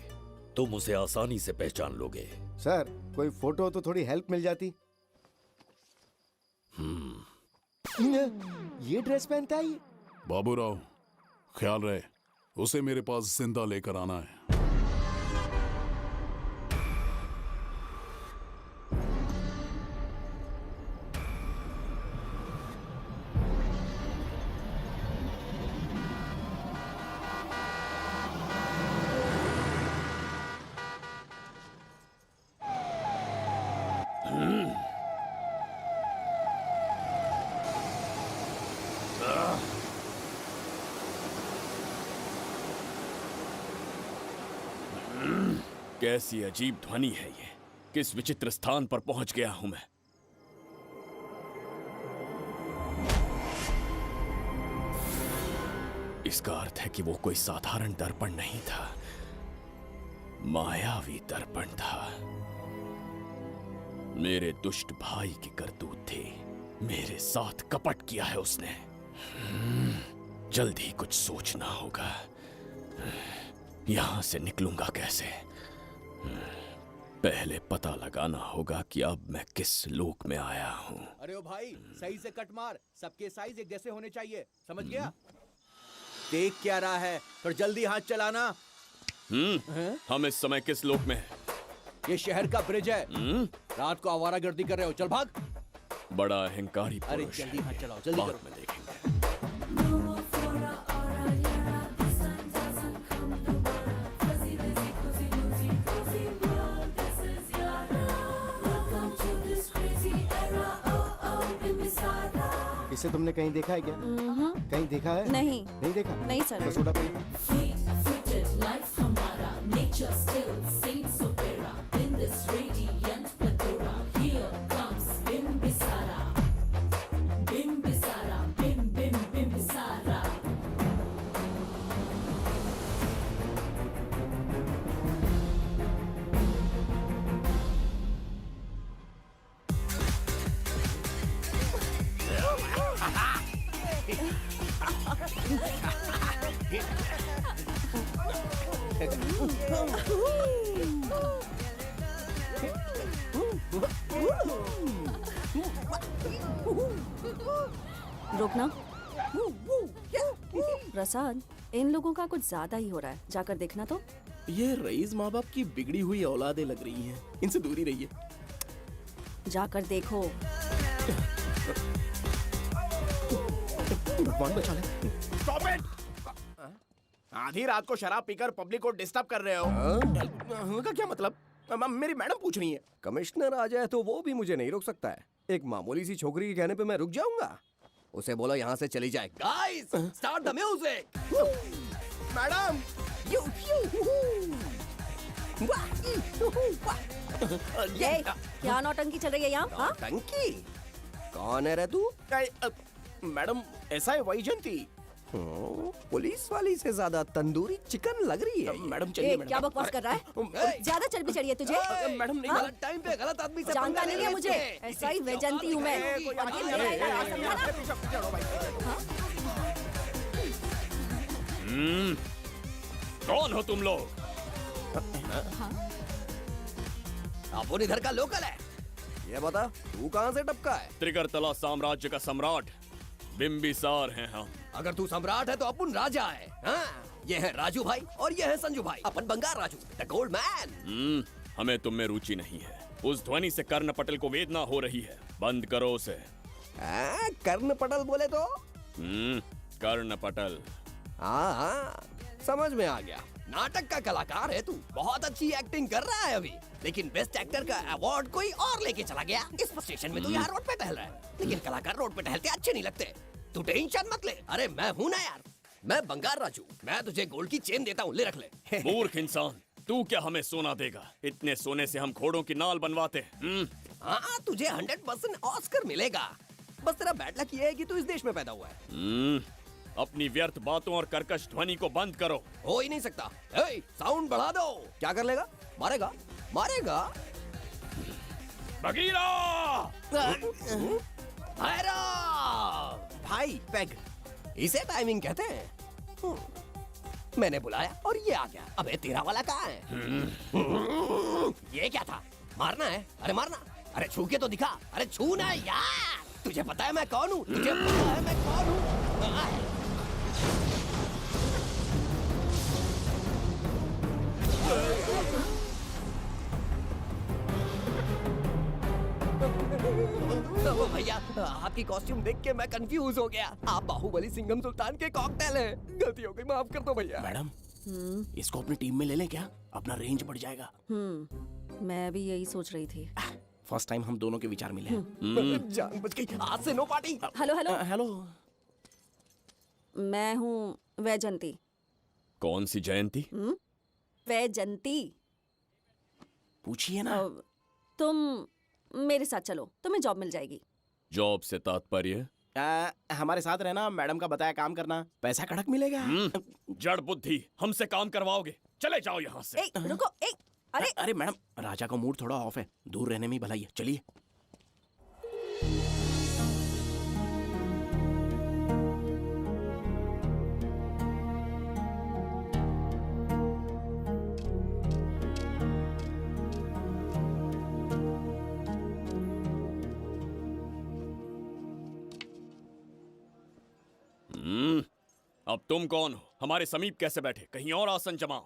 तुम उसे आसानी से पहचान लोगे। सर, कोई फोटो हो तो थोड़ी हेल्प मिल जाती। ये ड्रेस पहनता है ये? बाबूराव, ख्याल रहे, उसे मेरे पास जिंदा लेकर आना है। कैसी अजीब ध्वनि है ये। किस विचित्र स्थान पर पहुंच गया हूं मैं। इसका अर्थ है कि वो कोई साधारण दर्पण नहीं था, मायावी दर्पण था। मेरे दुष्ट भाई की करतूत थी। मेरे साथ कपट किया है उसने। जल्द ही कुछ सोचना होगा। यहां से निकलूंगा कैसे? पहले पता लगाना होगा कि अब मैं किस लोक में आया हूँ। अरे ओ भाई, सही से कट मार। सबके साइज एक जैसे होने चाहिए, समझ गया? देख क्या रहा है, पर जल्दी हाथ चलाना। हम इस समय किस लोक में हैं? ये शहर का ब्रिज है। रात को आवारागर्दी कर रहे हो, चल भाग। बड़ा अहंकारी अरे पुरुष जल्दी है। हाथ चलाओ, जल्दी बाद करो। में देखेंगे। इसे तुमने कहीं देखा है क्या? कहीं देखा है? नहीं। नहीं देखा? नहीं सर। तो सोडा पी। रुकना। प्रसाद, इन लोगों का कुछ ज्यादा ही हो रहा है, जाकर देखना तो। ये रईस माँ बाप की बिगड़ी हुई औलादें लग रही हैं। इनसे दूरी रहिए। जाकर देखो। भगवान बचा ले। Stop it! आधी रात को शराब पीकर पब्लिक को डिस्टर्ब कर रहे हो। का क्या मतलब? मेरी मैडम पूछ रही है। कमिश्नर आ जाए तो वो भी मुझे नहीं रोक सकता है। एक मामूली सी छोकरी के कहने पे मैं रुक जाऊंगा? उसे बोलो यहाँ से चली जाए। Guys, start the music. Madam, ये क्या नौटंकी चल रही है यहाँ? हाँ? टंकी? कौन है रे तू? मैडम, ऐसा है वैजयंती। पुलिस वाली से ज्यादा तंदूरी चिकन लग रही है। मैडम चलिए। क्या बकवास कर रहा है? ज्यादा चर्बी चढ़ी है तुझे? मैडम नहीं, गलत टाइम पे गलत आदमी से जानता नहीं है मुझे। ऐसा ही वैजयंती हूँ मैं। और ये मेरा इलाका, समझा ना? कौन हो तुम लोग? अपन इधर का लोकल है। ये बता, तू कहाँ से टपका है? त्रिगर्तला साम्राज्य का सम्राट बिंबिसार हैं हम। अगर तू सम्राट है तो अपन राजा है। हाँ? ये है राजू भाई और ये है संजू भाई, अपन बंगार राजू, द गोल्ड मैन। हमें तुम में रुचि नहीं है। उस ध्वनि से कर्ण पटल को वेदना हो रही है। बंद करो उसे। कर्ण पटल बोले तो? कर्ण पटल। हाँ, समझ में आ गया। नाटक का कलाकार है तू, बहुत अच्छी एक्टिंग कर रहा है अभी, लेकिन बेस्ट एक्टर का अवार्ड कोई और लेके चला गया। इस स्टेशन में तू यहाँ रोड पे टहल रहा है, लेकिन कलाकार रोड पे टहलते अच्छे नहीं लगते। तू टेंशन मत ले। अरे मैं हूँ ना यार, मैं बंगार राजू। मैं तुझे गोल्ड की चेन देता हूँ, ले रख ले। मूर्ख इंसान, तू क्या हमें सोना देगा? इतने सोने से हम घोड़ों की नाल बनवाते हैं। हाँ, तुझे 100% ऑस्कर मिलेगा। बस तेरा बैड लक ये है कि तू इस देश में पैदा हुआ है। अपनी व्यर्थ बातों और कर्कश ध्वनि को बंद करो। हो ही नहीं सकता। साउंड बढ़ा दो। क्या कर लेगा? मारेगा? मारेगा? बगीरा! भाई पैग, इसे टाइमिंग कहते हैं। मैंने बुलाया और ये आ गया। अबे तेरा वाला कहाँ है? ये क्या था? मारना है? अरे मारना। अरे छू के तो दिखा। अरे छू ना यार। तुझे पता है मैं कौन हूँ? तुझे पता है मैं कौन हूँ? भैया, आपकी कॉस्ट्यूम देख के मैं कंफ्यूज हो गया। आप बाहुबली सिंघम सुल्तान के कॉकटेल हैं। गलती हो गई, माफ कर दो भैया। मैडम, इसको अपनी टीम में ले लें क्या? अपना रेंज बढ़ जाएगा। मैं भी यही सोच रही थी। फर्स्ट टाइम हम दोनों के विचार मिले। जान बच गई। आज से no party. Hello hello hello. मैं हूँ वैजंती। कौन सी जयंती? वैजंती। पूछिए ना। तुम मेरे साथ चलो, तुम्हें जॉब मिल जाएगी। जॉब से तात्पर्य? हमारे साथ रहना, मैडम का बताया काम करना, पैसा कड़क मिलेगा। जड़ बुद्धि, हमसे काम करवाओगे? चले जाओ यहाँ से। रुको। अरे मैडम, राजा का मूड थोड़ा ऑफ है, दूर रहने में ही भलाई है। चलिए। अब तुम कौन हो? हमारे समीप कैसे बैठे? कहीं और आसन जमाओ।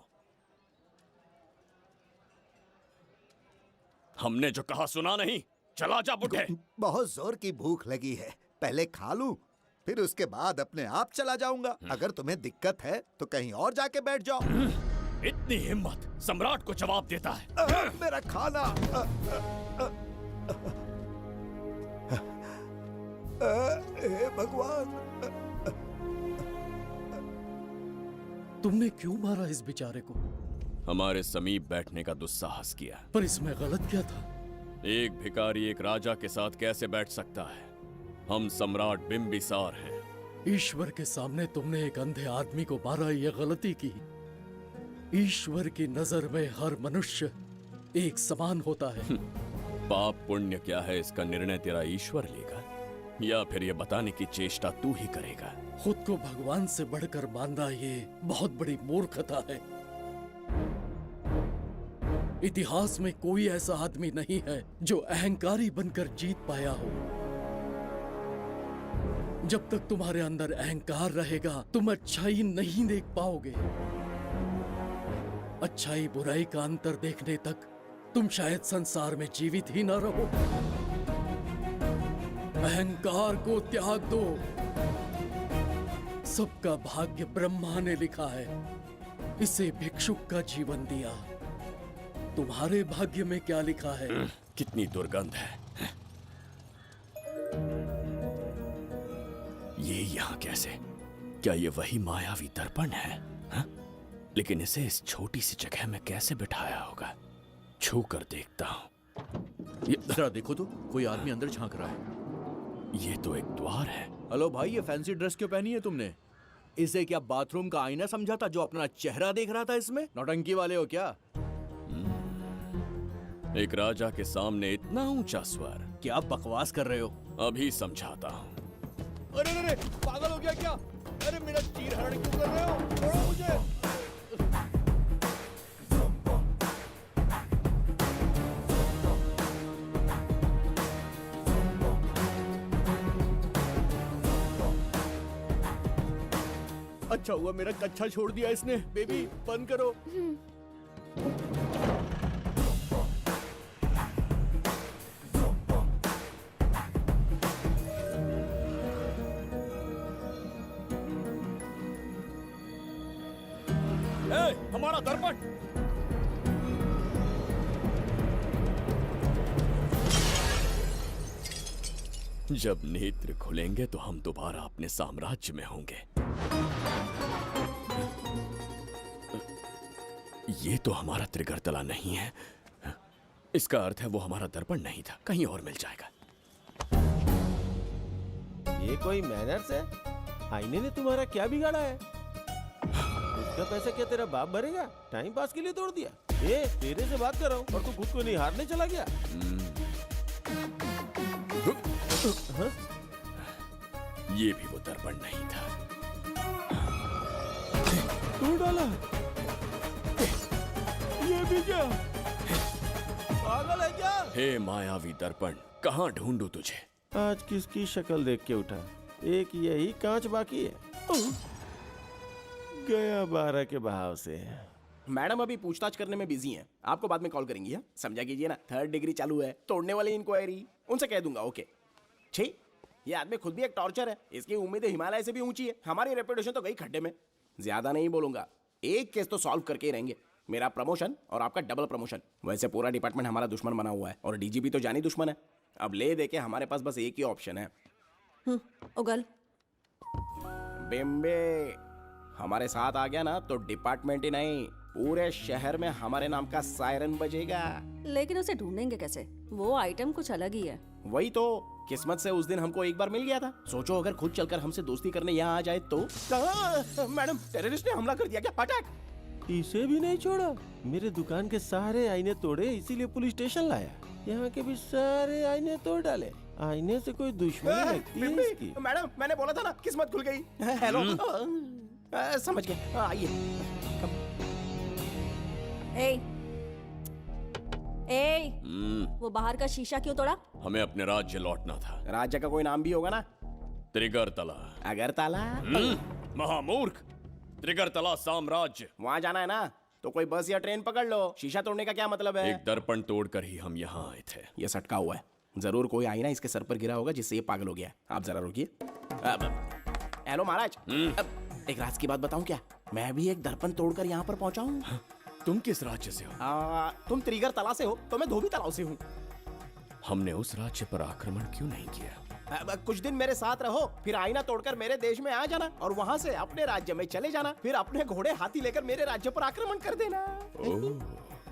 हमने जो कहा सुना नहीं? चला जा बुढ़े। बहुत जोर की भूख लगी है, पहले खा लूं, फिर उसके बाद अपने आप चला जाऊंगा। अगर तुम्हें दिक्कत है तो कहीं और जाके बैठ जाओ। इतनी हिम्मत सम्राट को जवाब देता है। मेरा खाना। हे भगवान, तुमने क्यों मारा इस बेचारे को? हमारे समीप बैठने का दुस्साहस किया। पर इसमें गलत क्या था? एक भिखारी एक राजा के साथ कैसे बैठ सकता है? हम सम्राट बिंबिसार हैं। ईश्वर के सामने तुमने एक अंधे आदमी को मारा, ये गलती की। ईश्वर की नजर में हर मनुष्य एक समान होता है। पाप पुण्य क्या है इसका निर्णय तेरा ईश्वर लेगा, या फिर ये बताने की चेष्टा तू ही करेगा? खुद को भगवान से बढ़कर मानना ये बहुत बड़ी मूर्खता है। इतिहास में कोई ऐसा आदमी नहीं है जो अहंकारी बनकर जीत पाया हो। जब तक तुम्हारे अंदर अहंकार रहेगा तुम अच्छाई नहीं देख पाओगे। अच्छाई बुराई का अंतर देखने तक तुम शायद संसार में जीवित ही न रहो। अहंकार को त्याग दो। सबका भाग्य ब्रह्मा ने लिखा है, इसे भिक्षुक का जीवन दिया। तुम्हारे भाग्य में क्या लिखा है? कितनी दुर्गंध है। ये यहाँ कैसे? क्या ये वही मायावी दर्पण है? हा? लेकिन इसे इस छोटी सी जगह में कैसे बिठाया होगा? छू कर देखता हूँ। ये जरा देखो तो, कोई आदमी अंदर झांक रहा है। ये तो एक द्वार है। हेलो भाई, ये फैंसी ड्रेस क्यों पहनी है तुमने? इसे क्या बाथरूम का आईना समझा था जो अपना चेहरा देख रहा था इसमें? नौटंकी वाले हो क्या? एक राजा के सामने इतना ऊंचा स्वर। क्या बकवास कर रहे हो? अभी समझाता हूँ। अरे अरे पागल हो गया क्या? अरे मेरा चीर हरण क्यों कर रहे हो? छोड़ो मुझे। अच्छा हुआ मेरा कच्छा छोड़ दिया इसने। बेबी बंद करो। हमारा दर्पण। जब नेत्र खुलेंगे तो हम दोबारा अपने साम्राज्य में होंगे। ये तो हमारा त्रिगर्तला नहीं है। इसका अर्थ है वो हमारा दर्पण नहीं था, कहीं और मिल जाएगा। ये कोई मैनर्स है? आईने ने तुम्हारा क्या बिगाड़ा है? इसका पैसा क्या तेरा बाप भरेगा? टाइम पास के लिए तोड़ दिया। ये तेरे से बात कर रहा हूँ और तू खुद को निहारने चला गया। हाँ? ये भी वो दर्पण नहीं था। तोड़ डाला? ये भी क्या? पागल है क्या? हे मायावी दर्पण, कहाँ ढूंढूं तुझे? आज किसकी शक्ल देख के उठा? एक यही कांच बाकी है। गया 12 के बहाव से। मैडम अभी पूछताछ करने में बिजी हैं। आपको बाद में कॉल करेंगी। हाँ? समझा कीजिए ना, 3rd डिग्री चालू है। तोड़ने वाली इंक्वायरी उनसे कह दूंगा। ओके। छी, ये आदमी खुद भी एक टॉर्चर है। इसकी उम्मीदें हिमालय से भी ऊंची है। हमारी रेपुटेशन तो गई खड्डे में। ज्यादा नहीं बोलूंगा, एक केस तो सॉल्व करके ही रहेंगे। मेरा प्रमोशन और आपका डबल प्रमोशन। वैसे पूरा डिपार्टमेंट हमारा दुश्मन बना हुआ है और डीजीपी तो जानी दुश्मन है। अब ले दे के हमारे पास बस एक ही ऑप्शन है। उगल बिम्बे हमारे साथ आ गया ना तो डिपार्टमेंट ही नहीं, पूरे शहर में हमारे नाम का सायरन बजेगा। लेकिन उसे ढूंढेंगे कैसे? वो आइटम कुछ अलग ही है। वही तो, किस्मत से उस दिन हमको एक बार मिल गया था। सोचो अगर खुद चलकर हमसे दोस्ती करने यहाँ आ जाए तो। मैडम, टेररिस्ट ने हमला कर दिया क्या? अटैक! इसे भी नहीं छोड़ा। मेरे दुकान के सारे आईने तोड़े, इसीलिए पुलिस स्टेशन लाया। यहाँ के भी सारे आईने तोड़ डाले। आईने से कोई दुश्मनी लगती है इसकी। मैडम, मैंने बोला था ना, किस्मत खुल गई। हेलो, समझ गए। आइए। वो बाहर का शीशा क्यों तोड़ा? हमें अपने राज्य लौटना था। राज्य का कोई नाम भी होगा ना? त्रिगर्तला। अगरतला? महामूर्ख, त्रिगर्तला साम्राज्य। वहाँ जाना है ना तो कोई बस या ट्रेन पकड़ लो। शीशा तोड़ने का क्या मतलब है? एक दर्पण तोड़कर ही हम यहाँ आए थे। ये सटका हुआ है, जरूर कोई आईना इसके सर पर गिरा होगा जिससे ये पागल हो गया। आप जरा रुकिए। हेलो महाराज, एक राज की बात बताऊं क्या? मैं भी एक दर्पण तोड़कर यहाँ पर पहुंचा हूँ। तुम किस राज्य से हो? तुम त्रिगर तला से हो तो मैं धोबी तालाब से हूँ। हमने उस राज्य पर आक्रमण क्यों नहीं किया? कुछ दिन मेरे साथ रहो, फिर आईना तोड़कर मेरे देश में आ जाना और वहाँ से अपने राज्य में चले जाना। फिर अपने घोड़े हाथी लेकर मेरे राज्य पर आक्रमण कर देना।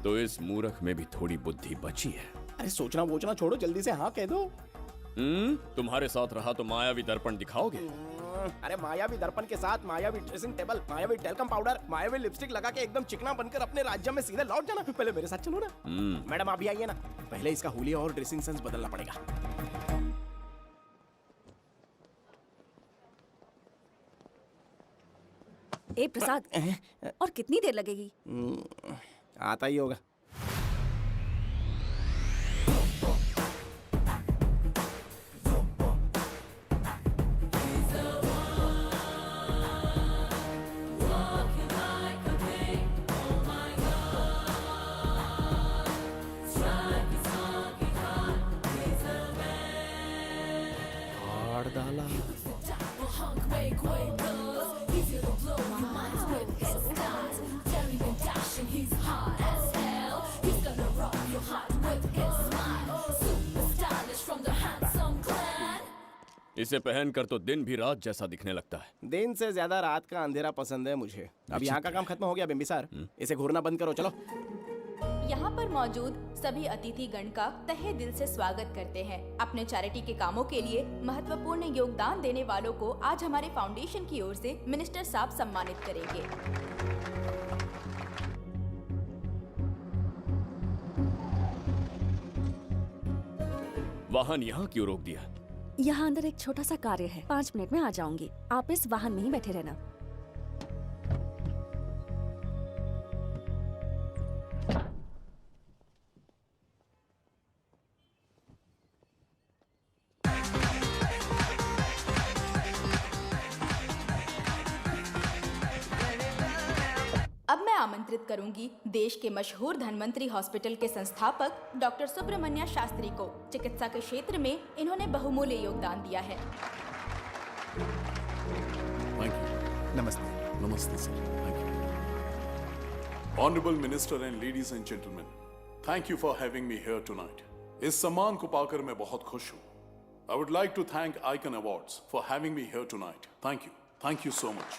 तो इस मूर्ख में भी थोड़ी बुद्धि बची है। अरे सोचना वोचना छोड़ो, जल्दी से हाँ कह दो। तुम्हारे साथ रहा तो मायावी दर्पण दिखाओगे? अरे मायावी दर्पण के साथ मायावी ड्रेसिंग टेबल, मायावी टेल्कम पाउडर, मायावी लिपस्टिक लगा के एकदम चिकना बनकर अपने राज्य में सीधे लौट जाना। पहले मेरे साथ चलो ना। मैडम अभी आइए ना, पहले इसका हुलिया और ड्रेसिंग सेंस बदलना पड़ेगा। ए प्रसाद, और कितनी देर लगेगी? आता ही होगा। इसे पहनकर तो दिन भी रात जैसा दिखने लगता है। दिन से ज्यादा रात का अंधेरा पसंद है मुझे। अब यहाँ का काम खत्म हो गया बिम्बिसार, इसे घूरना बंद करो। चलो। यहाँ पर मौजूद सभी अतिथि गण का तहे दिल से स्वागत करते हैं। अपने चैरिटी के कामों के लिए महत्वपूर्ण योगदान देने वालों को आज हमारे फाउंडेशन की ओर से मिनिस्टर साहब सम्मानित करेंगे। वाहन यहाँ क्यों रोक दिया? यहाँ अंदर एक छोटा सा कार्य है, 5 मिनट में आ जाऊंगी। आप इस वाहन में ही बैठे रहना। अब मैं आमंत्रित करूंगी देश के मशहूर धन्वंतरी हॉस्पिटल के संस्थापक डॉक्टर सुब्रमण्य शास्त्री को। चिकित्सा के क्षेत्र में इन्होंने बहुमूल्य योगदान दिया है। नमस्ते। नमस्ते sir. Thank you. Honourable minister and ladies and gentleman, thank you for having me here tonight. इस सम्मान को पाकर मैं बहुत खुश हूँ। I would like to thank icon awards for having me here tonight. Thank you so much.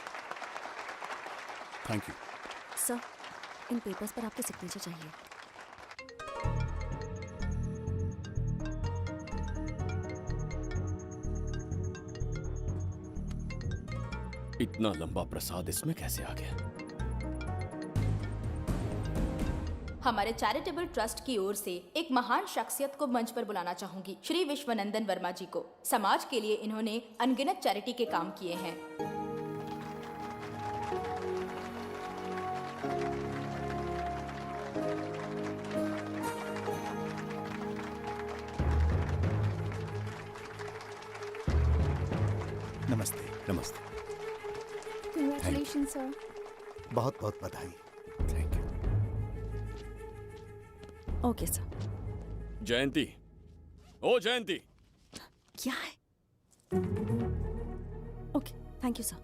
Thank you. Sir, इन papers पर आपके सिग्नेचर चाहिए। इतना लंबा प्रसाद इसमें कैसे आ गया? हमारे चैरिटेबल ट्रस्ट की ओर से एक महान शख्सियत को मंच पर बुलाना चाहूंगी, श्री विश्वनंदन वर्मा जी को। समाज के लिए इन्होंने अनगिनत चैरिटी के काम किए हैं। नमस्ते। नमस्ते। Congratulations, sir. बहुत बहुत बधाई। Okay sir. जयंती, ओ जयंती। क्या है? Okay, thank you sir.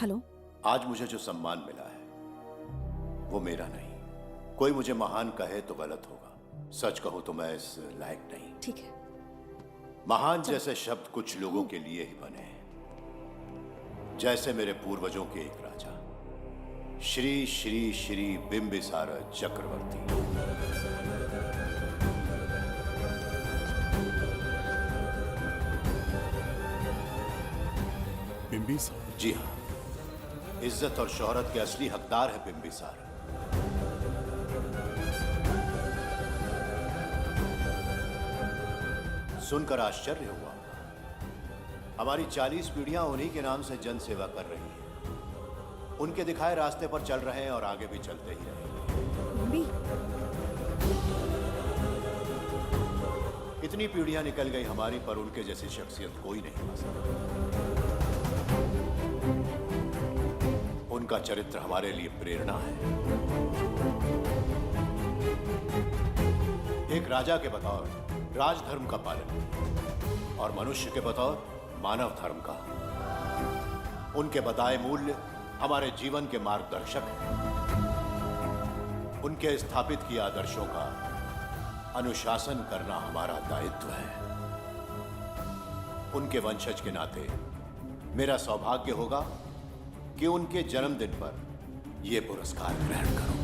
Hello. आज मुझे जो सम्मान मिला है वो मेरा नहीं। कोई मुझे महान कहे तो गलत होगा, सच कहूं तो मैं इस लायक नहीं। ठीक है। महान जैसे शब्द कुछ लोगों के लिए ही बने हैं, जैसे मेरे पूर्वजों के एक राजा श्री श्री श्री बिंबिसार चक्रवर्ती। बिंबिसार? जी हाँ, इज्जत और शोहरत के असली हकदार है बिंबिसार। सुनकर आश्चर्य हुआ। हमारी 40 पीढ़ियां उन्हीं के नाम से जन सेवा कर रही हैं। उनके दिखाए रास्ते पर चल रहे हैं और आगे भी चलते ही रहेंगे। इतनी पीढ़ियां निकल गई हमारी, पर उनके जैसी शख्सियत कोई नहीं पा सकता। उनका चरित्र हमारे लिए प्रेरणा है। एक राजा के बतौर राजधर्म का पालन, और मनुष्य के बतौर मानव धर्म का। उनके बताए मूल्य हमारे जीवन के मार्गदर्शक हैं। उनके स्थापित किए आदर्शों का अनुशासन करना हमारा दायित्व है। उनके वंशज के नाते मेरा सौभाग्य होगा कि उनके जन्मदिन पर यह पुरस्कार ग्रहण करूं।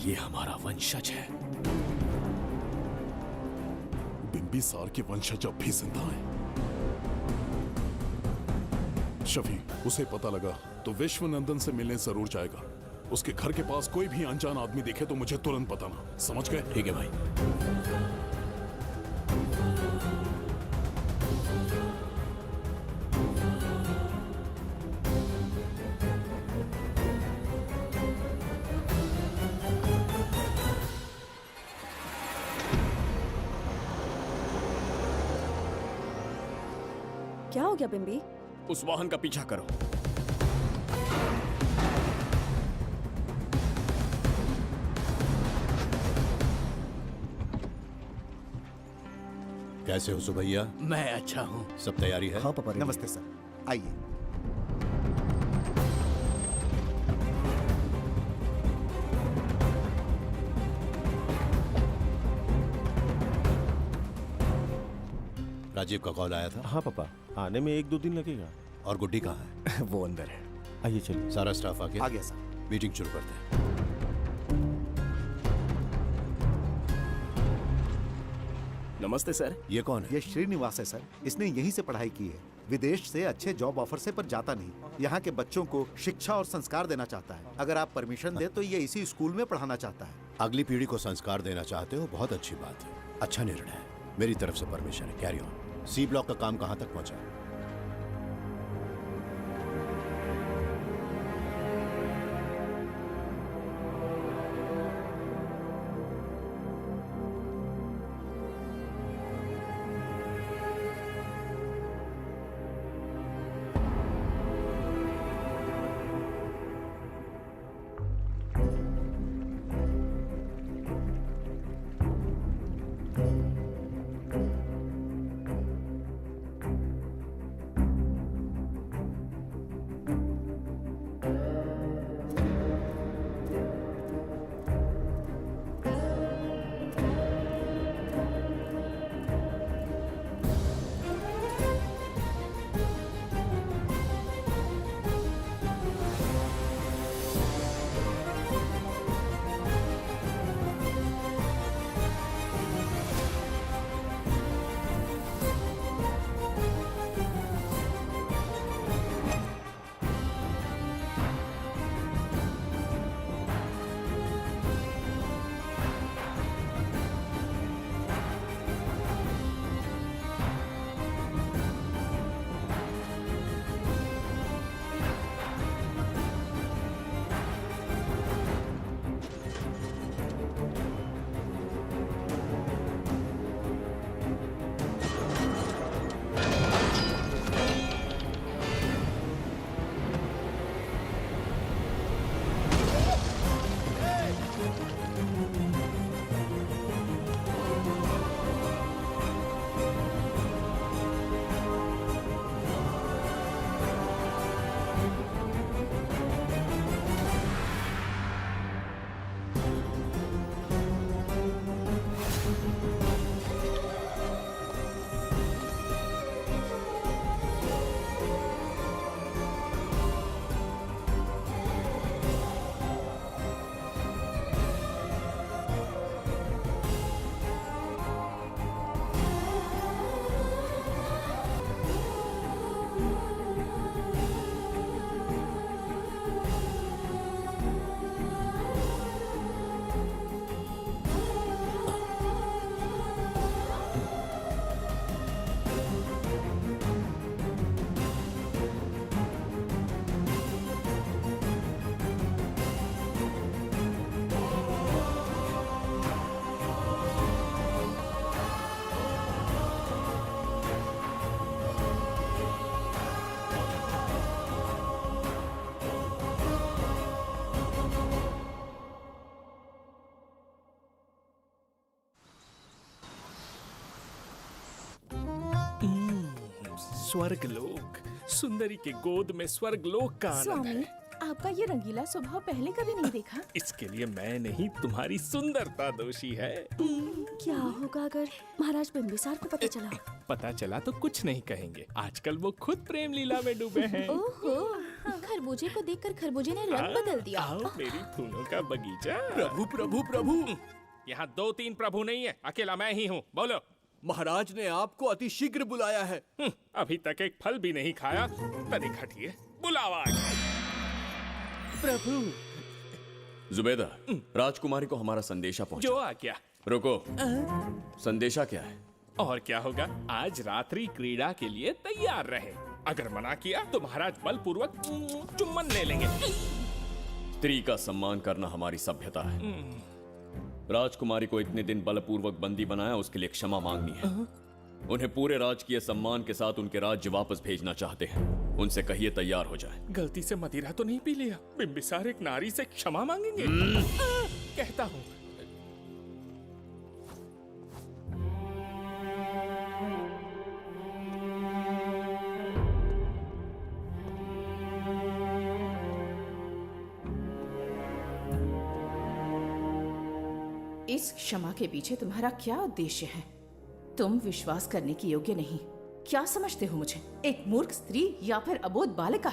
ये हमारा वंशज है। बिंबिसार के वंशज अब भी जिंदा हैं। शफी, उसे पता लगा तो विश्वनंदन से मिलने जरूर जाएगा। उसके घर के पास कोई भी अनजान आदमी दिखे तो मुझे तुरंत बताना, समझ गए? ठीक है भाई। क्या हो गया बिम्बी? उस वाहन का पीछा करो। कैसे हो सुभैया? मैं अच्छा हूँ। सब तैयारी है? हाँ पापा। नमस्ते सर, आइए। राजीव का कॉल आया था? हाँ पापा, आने में 1-2 दिन लगेगा। और गुड्डी कहाँ है? वो अंदर है। आइए चलिए। सारा स्टाफ आ गया? आ गया सर। मीटिंग शुरू करते हैं। नमस्ते सर। ये कौन है? ये श्रीनिवास है सर। इसने यहीं से पढ़ाई की है। विदेश से अच्छे जॉब ऑफर से पर जाता नहीं। यहाँ के बच्चों को शिक्षा और संस्कार देना चाहता है। अगर आप परमिशन दे तो ये इसी स्कूल में पढ़ाना चाहता है। अगली पीढ़ी को संस्कार देना चाहते हो, बहुत अच्छी बात है। अच्छा निर्णय है। मेरी तरफ से परमिशन है। Carry on. सी ब्लॉक का काम कहाँ तक पहुँचा? स्वर्गलोक, सुंदरी के गोद में स्वर्गलोक का आनंद स्वामी, है। आपका ये रंगीला स्वभाव पहले कभी नहीं देखा। इसके लिए मैं नहीं, तुम्हारी सुंदरता दोषी है। क्या होगा अगर महाराज बिंबिसार को पता चला? पता चला तो कुछ नहीं कहेंगे, आजकल वो खुद प्रेम लीला में डूबे हैं। ओहो, खरबूजे को देखकर खरबूजे ने रंग बदल दिया। आओ मेरी फूलों का बगीचा। प्रभु प्रभु प्रभु, यहाँ 2-3 प्रभु नहीं है, अकेला मैं ही हूँ। बोलो। महाराज ने आपको अति शीघ्र बुलाया है। अभी तक एक फल भी नहीं खाया, तनिक हटिए, बुलावा। प्रभु। जुबेदा, राजकुमारी को हमारा संदेशा पहुंचा। जो आ क्या? रुको, संदेशा क्या है? और क्या होगा, आज रात्रि क्रीड़ा के लिए तैयार रहे। अगर मना किया तो महाराज बलपूर्वक चुम्बन ले लेंगे। स्त्री का सम्मान करना हमारी सभ्यता है। राजकुमारी को इतने दिन बलपूर्वक बंदी बनाया, उसके लिए क्षमा मांगनी है। उन्हें पूरे राजकीय सम्मान के साथ उनके राज्य वापस भेजना चाहते हैं। उनसे कहिए तैयार हो जाए। गलती से मदिरा तो नहीं पी लिया? बिंबिसार एक नारी से क्षमा मांगेंगे? कहता हूँ। इस क्षमा के पीछे तुम्हारा क्या उद्देश्य है? तुम विश्वास करने की योग्य नहीं। क्या समझते हो मुझे, एक मूर्ख स्त्री या फिर अबोध बालिका?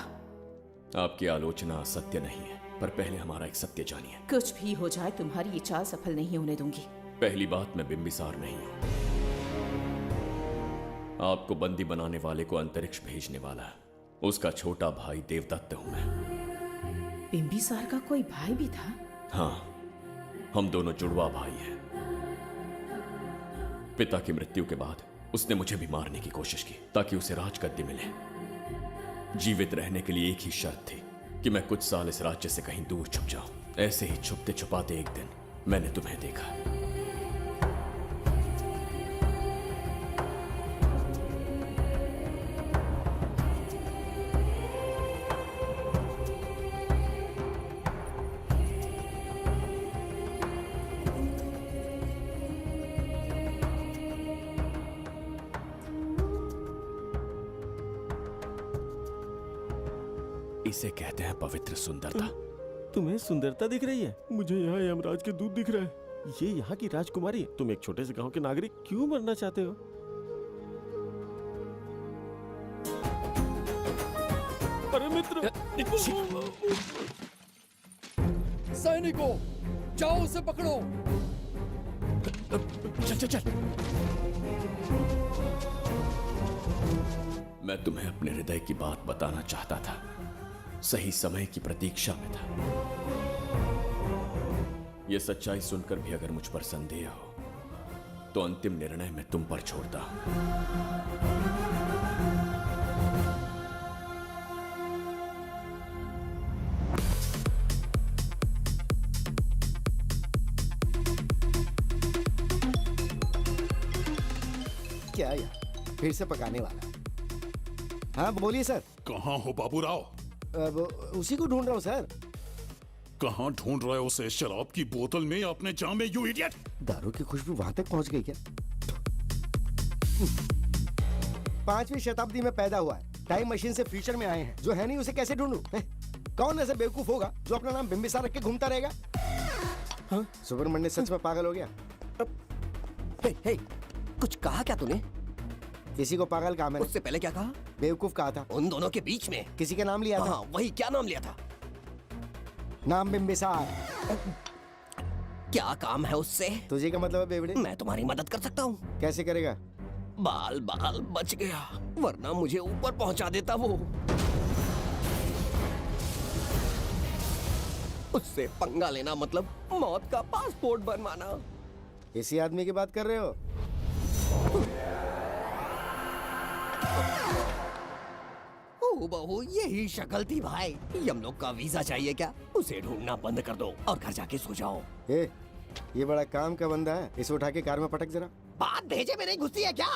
आपकी आलोचना सत्य नहीं है, पर पहले हमारा एक सत्य जानिए। कुछ भी हो जाए, तुम्हारी ये चाल सफल नहीं होने दूंगी। पहली बात, मैं बिंबिसार नहीं हूं। आपको बंदी बनाने वाले को अंतरिक्ष भेजने वाला उसका छोटा भाई देवदत्त हूं मैं। बिंबिसार का कोई भाई भी था? हाँ, हम दोनों जुड़वा भाई हैं। पिता की मृत्यु के बाद उसने मुझे भी मारने की कोशिश की ताकि उसे राजगद्दी मिले। जीवित रहने के लिए एक ही शर्त थी कि मैं कुछ साल इस राज्य से कहीं दूर छुप जाऊं। ऐसे ही छुपते छुपाते एक दिन मैंने तुम्हें देखा। इसे कहते हैं पवित्र सुंदरता। तुम्हें सुंदरता दिख रही है? मुझे यहाँ यमराज के दूत दिख रहा है। ये यहाँ की राजकुमारी है। तुम एक छोटे से गांव के नागरिक क्यों मरना चाहते हो? अरे मित्र! सैनिकों, जाओ उसे पकड़ो। चल चल चल। मैं तुम्हें अपने हृदय की बात बताना चाहता था, सही समय की प्रतीक्षा में था। यह सच्चाई सुनकर भी अगर मुझ पर संदेह हो तो अंतिम निर्णय मैं तुम पर छोड़ता हूं। क्या यार, फिर से पकाने वाला? हाँ बोलिए सर। कहाँ हो बाबूराव? अब उसी को ढूंढ रहा हूँ सर। कहाँ ढूंढ रहे हो उसे? शराब की बोतल में या अपने जाम में, यू इडियट? दारू की खुशबू वहां तक पहुंच गई क्या? 5वीं शताब्दी में पैदा हुआ है, टाइम मशीन से फ्यूचर में आए हैं। जो है नहीं उसे कैसे ढूंढूं? कौन ऐसा बेवकूफ होगा जो अपना नाम बिंबिसार रख के घूमता रहेगा? सुब्रमण्य सच में पागल हो गया? हे, कुछ कहा क्या तूने? किसी को पागल कहा मैंने। उससे पहले क्या कहा? बेवकूफ कहा था। उन दोनों के बीच में किसी का नाम लिया था। वही, क्या नाम लिया था? नाम बिम्बिसार। क्या काम है उससे? तुझे क्या मतलब है बेवड़े? मैं तुम्हारी मदद कर सकता हूँ। कैसे करेगा? बाल बच गया, वरना मुझे ऊपर पहुंचा देता वो। उससे पंगा लेना मतलब मौत का पासपोर्ट बनवाना। इसी आदमी की बात कर रहे हो? ओ बहू, यही शक्ल थी भाई। यमलोक का वीजा चाहिए क्या? उसे ढूंढना बंद कर दो और घर जाके सो जाओ। ये बड़ा काम का बंदा है, इसे उठा के कार में पटक जरा। बात भेजे में नहीं घुसती है क्या?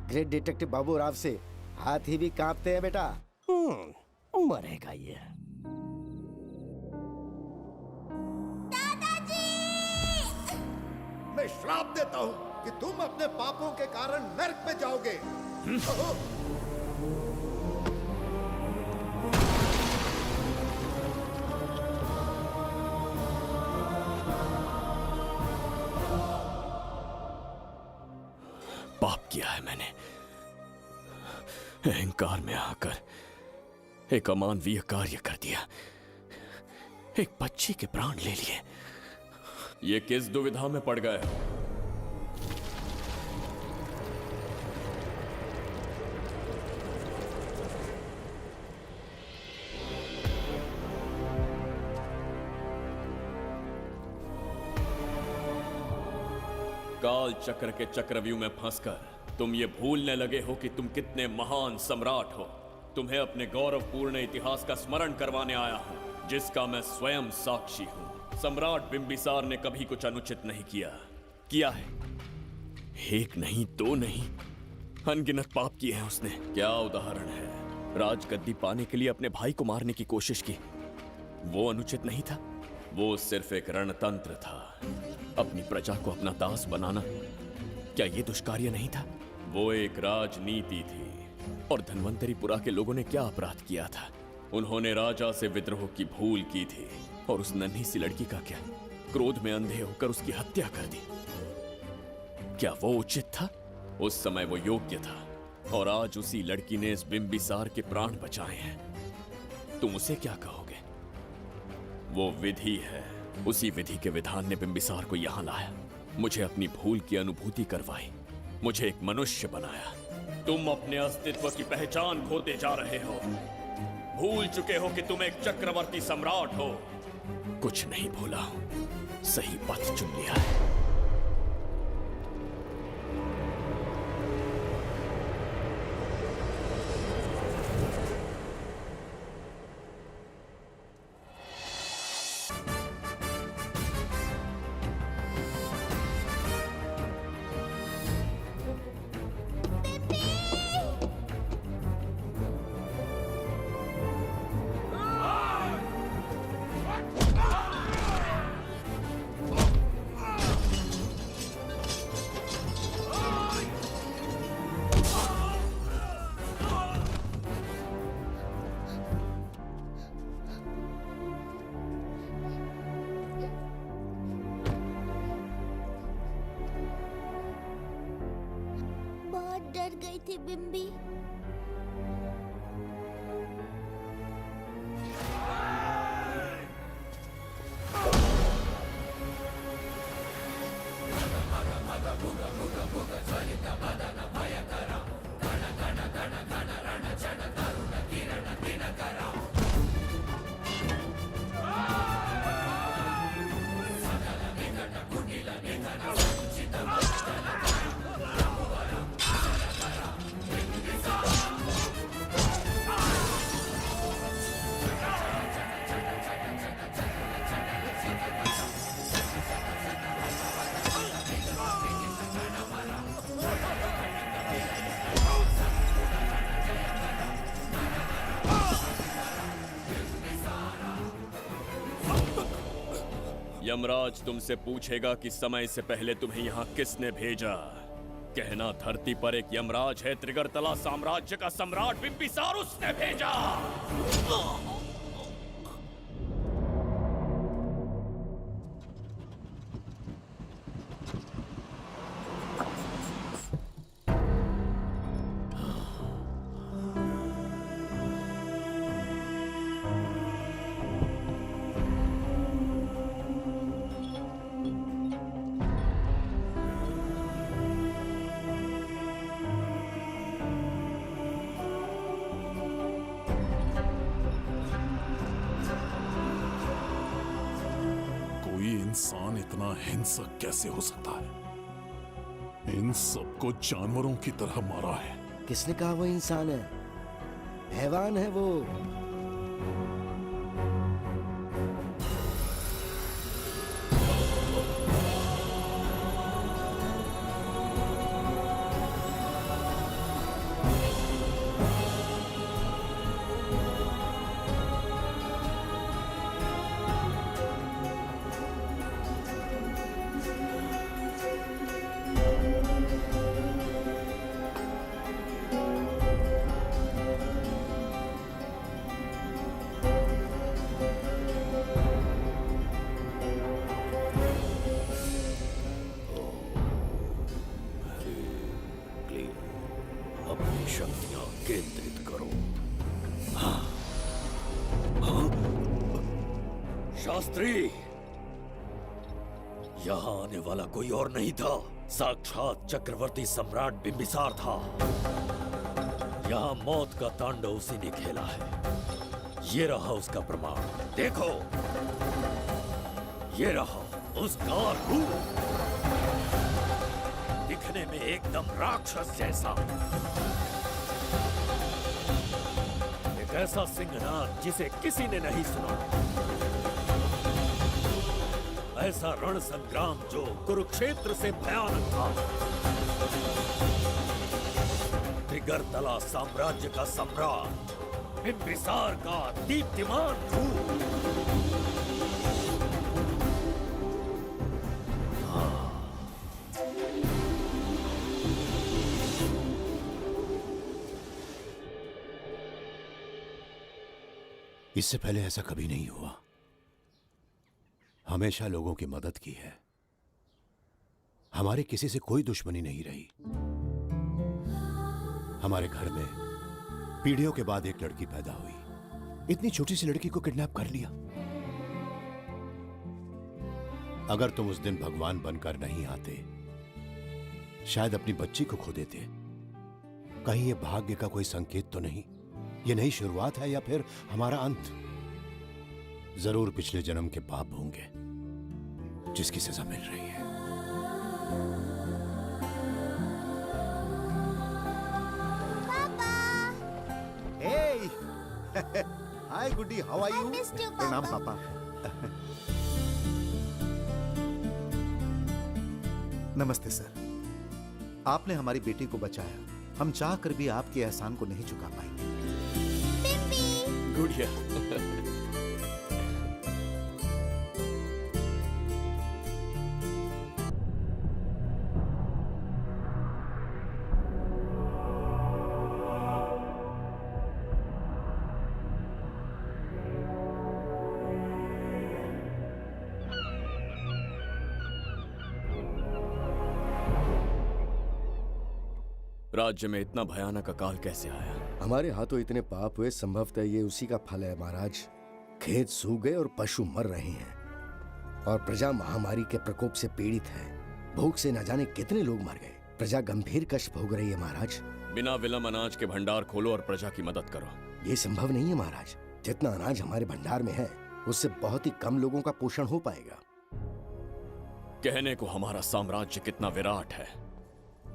ग्रेट डिटेक्टिव बाबू राव से हाथी भी कांपते हैं बेटा। मरेगा ये। मैं श्राप देता हूँ कि तुम अपने पापों के कारण नर्क में जाओगे। पाप किया है मैंने। अहंकार में आकर एक अमानवीय कार्य कर दिया, एक बच्ची के प्राण ले लिए। ये किस दुविधा में पड़ गए हो? काल चक्र के चक्रव्यूह में फंसकर तुम ये भूलने लगे हो कि तुम कितने महान सम्राट हो। तुम्हें अपने गौरवपूर्ण इतिहास का स्मरण करवाने आया हूं, जिसका मैं स्वयं साक्षी हूं। सम्राट बिंबिसार ने कभी कुछ अनुचित नहीं किया है। एक नहीं, दो नहीं, अनगिनत पाप किए हैं उसने। क्या उदाहरण है? राजगद्दी पाने के लिए अपने भाई को मारने की कोशिश की, वो अनुचित नहीं था? वो सिर्फ एक रणतंत्र था। अपनी प्रजा को अपना दास बनाना, क्या ये दुष्कार्य नहीं था? वो एक राजनीति थी। और धन्वंतरीपुरा के लोगों ने क्या अपराध किया था? उन्होंने राजा से विद्रोह की भूल की थी। और उस नन्ही सी लड़की का क्या? क्रोध में अंधे होकर उसकी हत्या कर दी। क्या वो उचित था? उस समय वो योग्य था। और आज उसी लड़की ने इस बिंबिसार के प्राण बचाए हैं। तुम उसे क्या कहोगे? वो विधि है। उसी विधि के विधान ने बिंबिसार को यहां लाया, मुझे अपनी भूल की अनुभूति करवाई, मुझे एक मनुष्य बनाया। तुम अपने अस्तित्व की पहचान खोते जा रहे हो। भूल चुके हो कि तुम एक चक्रवर्ती सम्राट हो। कुछ नहीं भूला हूं, सही पथ चुन लिया है। डर गई थी बिम्बी। यमराज तुमसे पूछेगा कि समय से पहले तुम्हें यहाँ किसने भेजा। कहना धरती पर एक यमराज है, त्रिगर्तला साम्राज्य का सम्राट बिंबिसार उसने भेजा। इंसान इतना हिंसक कैसे हो सकता है? इन सबको जानवरों की तरह मारा है। किसने कहा वो इंसान है? हैवान है वो। अपनी शक्तियां केंद्रित करो। शास्त्री, यहां आने वाला कोई और नहीं था, साक्षात चक्रवर्ती सम्राट बिंबिसार था। यहां मौत का तांडव उसी ने खेला है। ये रहा उसका प्रमाण, देखो, ये रहा उसका रूप, दिखने में एकदम राक्षस जैसा। एक ऐसा सिंहनाद जिसे किसी ने नहीं सुना, ऐसा रण संग्राम जो कुरुक्षेत्र से भयानक था। त्रिगर्तला साम्राज्य का सम्राट, बिंबिसार का दीप्तिमान रूप। इससे पहले ऐसा कभी नहीं हुआ। हमेशा लोगों की मदद की है। हमारे किसी से कोई दुश्मनी नहीं रही। हमारे घर में पीढ़ियों के बाद एक लड़की पैदा हुई। इतनी छोटी सी लड़की को किडनैप कर लिया। अगर तुम उस दिन भगवान बनकर नहीं आते, शायद अपनी बच्ची को खो देते। कहीं ये भाग्य का कोई संकेत तो नहीं? ये नई शुरुआत है या फिर हमारा अंत? जरूर पिछले जन्म के पाप होंगे जिसकी सजा मिल रही है। हाय गुड्डी, हाउ आर यू? प्रणाम पापा। नमस्ते सर। आपने हमारी बेटी को बचाया। हम चाह कर भी आपके एहसान को नहीं चुका पाएंगे। गुड़िया। राज्य में इतना भयानक अकाल कैसे आया? हमारे हाथों इतने पाप हुए, संभवतः ये उसी का फल है महाराज। खेत सूख गए और पशु मर रहे हैं और प्रजा महामारी के प्रकोप से पीड़ित है। भूख से न जाने कितने लोग मर गए। प्रजा गंभीर कष्ट भोग रही है महाराज। बिना विलंब अनाज के भंडार खोलो और प्रजा की मदद करो। ये संभव नहीं है महाराज। जितना अनाज हमारे भंडार में है उससे बहुत ही कम लोगों का पोषण हो पाएगा। कहने को हमारा साम्राज्य कितना विराट है,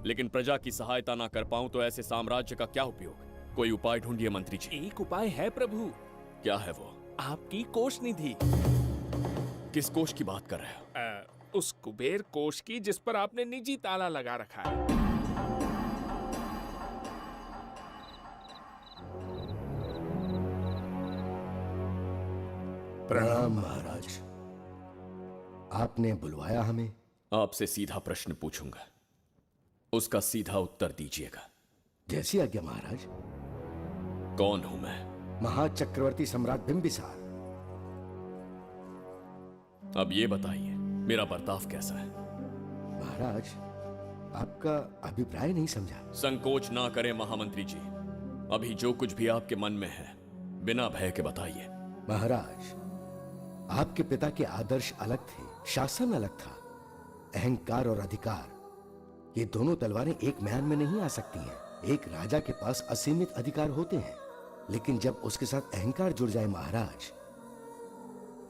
लेकिन प्रजा की सहायता ना कर पाऊं तो ऐसे साम्राज्य का क्या उपयोग? कोई उपाय ढूंढिए मंत्री जी। एक उपाय है प्रभु। क्या है वो? आपकी कोष निधि। किस कोष की बात कर रहे हो? उस कुबेर कोष की जिस पर आपने निजी ताला लगा रखा है। प्रणाम महाराज। आपने बुलवाया हमें? आपसे सीधा प्रश्न पूछूंगा, उसका सीधा उत्तर दीजिएगा। जैसी आज्ञा महाराज। कौन हूं मैं? महाचक्रवर्ती सम्राट बिंबिसार। अब ये बताइए, मेरा बर्ताव कैसा है? महाराज, आपका अभिप्राय नहीं समझा। संकोच ना करें महामंत्री जी। अभी जो कुछ भी आपके मन में है बिना भय के बताइए। महाराज, आपके पिता के आदर्श अलग थे, शासन अलग था। अहंकार और अधिकार, ये दोनों तलवारें एक म्यान में नहीं आ सकती हैं। एक राजा के पास असीमित अधिकार होते हैं, लेकिन जब उसके साथ अहंकार जुड़ जाए महाराज,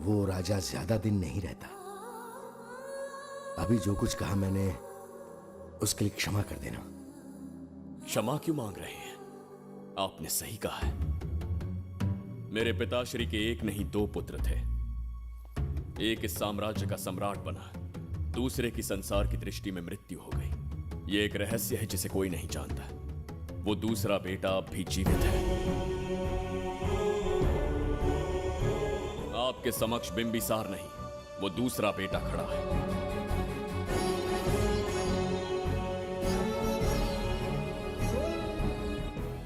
वो राजा ज्यादा दिन नहीं रहता। अभी जो कुछ कहा मैंने उसके लिए क्षमा कर देना। क्षमा क्यों मांग रहे हैं? आपने सही कहा है। मेरे पिताश्री के एक नहीं दो पुत्र थे। एक इस साम्राज्य का सम्राट बना, दूसरे की संसार की दृष्टि में मृत्यु हो गई। यह एक रहस्य है जिसे कोई नहीं जानता। वो दूसरा बेटा अब भी जीवित है। आपके समक्ष बिंबिसार नहीं, वो दूसरा बेटा खड़ा है।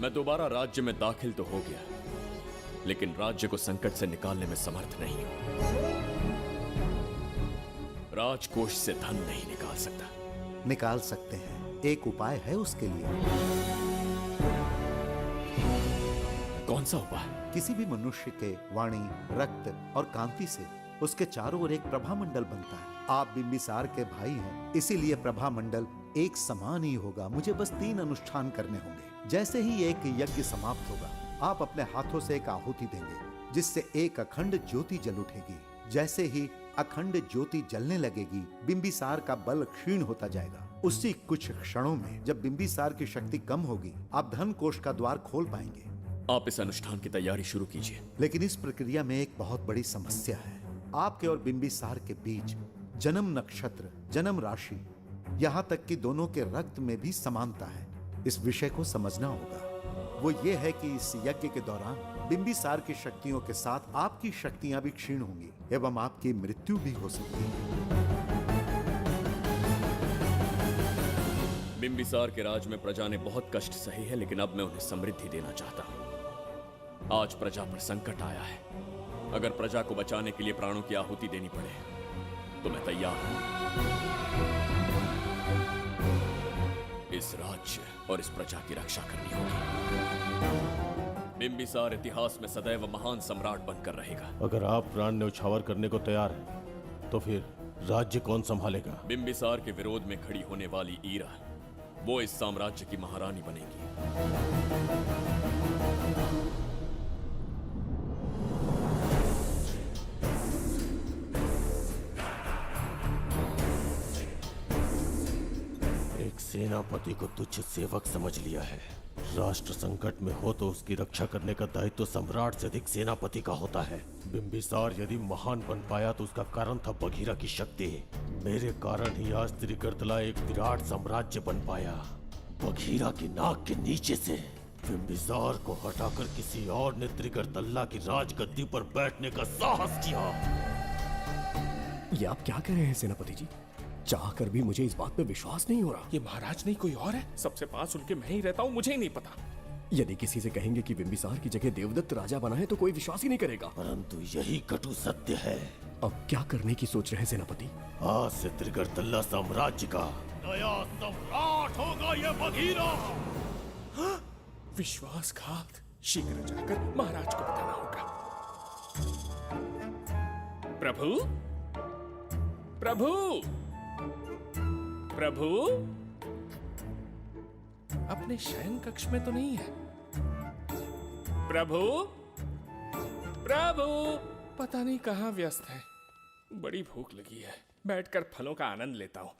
मैं दोबारा राज्य में दाखिल तो हो गया, लेकिन राज्य को संकट से निकालने में समर्थ नहीं हूं। राजकोष से धन नहीं निकाल सकता। निकाल सकते हैं, एक उपाय है उसके लिए। कौन सा उपाय? किसी भी मनुष्य के वाणी, रक्त और कांति से उसके चारों ओर एक प्रभामंडल बनता है। आप बिंबिसार के भाई हैं, इसीलिए प्रभामंडल एक समान ही होगा। मुझे बस 3 अनुष्ठान करने होंगे। जैसे ही एक यज्ञ समाप्त होगा, आप अपने हाथों से एक आहुति देंगे, जिससे एक अखंड ज्योति जल उठेगी। जैसे ही अखंड ज्योति जलने लगेगी, बिंबिसार का बल क्षीण होता जाएगा। उसी कुछ क्षणों में जब बिंबिसार की शक्ति कम होगी, आप धन कोष का द्वार खोल पाएंगे। आप इस अनुष्ठान की तैयारी शुरू कीजिए। लेकिन इस प्रक्रिया में एक बहुत बड़ी समस्या है। आपके और बिंबिसार के बीच जन्म नक्षत्र, जन्म राशि, यहाँ तक कि दोनों के रक्त में भी समानता है। इस विषय को समझना होगा। वो ये है कि इस यज्ञ के दौरान बिंबिसार की शक्तियों के साथ आपकी शक्तियां भी क्षीण होंगी एवं आपकी मृत्यु भी हो सकती है। बिंबिसार के राज में प्रजा ने बहुत कष्ट सहे है, लेकिन अब मैं उन्हें समृद्धि देना चाहता हूं। आज प्रजा पर संकट आया है। अगर प्रजा को बचाने के लिए प्राणों की आहुति देनी पड़े तो मैं तैयार हूं। इस राज्य और इस प्रजा की रक्षा करनी होगी। बिंबिसार इतिहास में सदैव महान सम्राट बनकर रहेगा। अगर आप प्राण न्यौछावर करने को तैयार हैं, तो फिर राज्य कौन संभालेगा? बिंबिसार के विरोध में खड़ी होने वाली ईरा, वो इस साम्राज्य की महारानी बनेगी। सेनापति को तुच्छ सेवक समझ लिया है। राष्ट्र संकट में हो तो उसकी रक्षा करने का दायित्व सम्राट से अधिक सेनापति का होता है। बिंबिसार यदि महान बन पाया तो उसका कारण था बघीरा की शक्ति। मेरे कारण ही आज त्रिगर्तला एक विराट साम्राज्य बन पाया। बघीरा की नाक के नीचे से बिंबिसार को हटाकर किसी और ने त्रिगर्तला की राजगद्दी पर बैठने का साहस किया। ये आप क्या कह रहे हैं सेनापति जी? चाहकर भी मुझे इस बात पे विश्वास नहीं हो रहा। ये महाराज नहीं कोई और है। सबसे पास उनके मैं ही रहता हूँ, मुझे ही नहीं पता। यदि किसी से कहेंगे कि बिंबिसार की जगह देवदत्त राजा बना है तो कोई विश्वास ही नहीं करेगा। परंतु यही कटु सत्य है। अब क्या करने की सोच रहे हैं सेनापति? आज से त्रिगर्तला साम्राज्य का नया सम्राट होगा ये बघीरा। विश्वासघात। शीघ्र जाकर महाराज को बताना होगा। प्रभु, प्रभु, प्रभु, अपने शयन कक्ष में तो नहीं है। प्रभु, प्रभु, पता नहीं कहाँ व्यस्त है। बड़ी भूख लगी है, बैठकर फलों का आनंद लेता हूँ।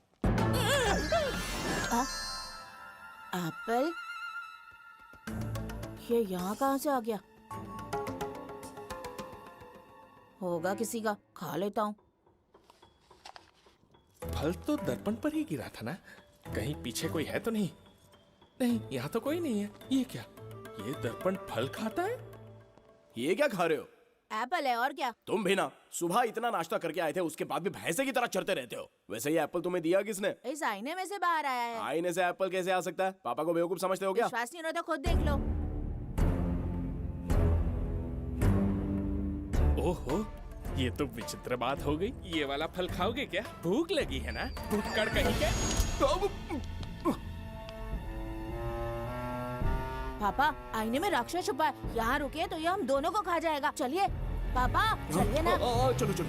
एप्पल? ये यहाँ कहाँ से आ गया? होगा किसी का, खा लेता हूँ। फल तो दर्पण पर ही गिरा था ना? कहीं पीछे कोई है तो नहीं? नहीं, यहाँ तो कोई नहीं है। ये क्या? ये दर्पण फल खाता है? ये क्या खा रहे हो? एप्पल है और क्या? तुम भी ना सुबह इतना नाश्ता करके आए थे, उसके बाद भी भैंसे की तरह चरते रहते हो। वैसे ये एप्पल तुम्हें दिया किसने? इस आईने में से बाहर आया है। आईने से एप्पल कैसे आ सकता है? पापा को बेवकूफ समझते हो क्या? विश्वास नहीं हो रहा तो खुद देख लो। ओहो, ये तो विचित्र बात हो गई। ये वाला फल खाओगे क्या? भूख लगी है ना? भुक्कड़ कहीं के? पापा, आईने में राक्षस छुपा है। यहाँ रुके तो ये हम दोनों को खा जाएगा। चलिए पापा, चलिए ना। चलो चलो।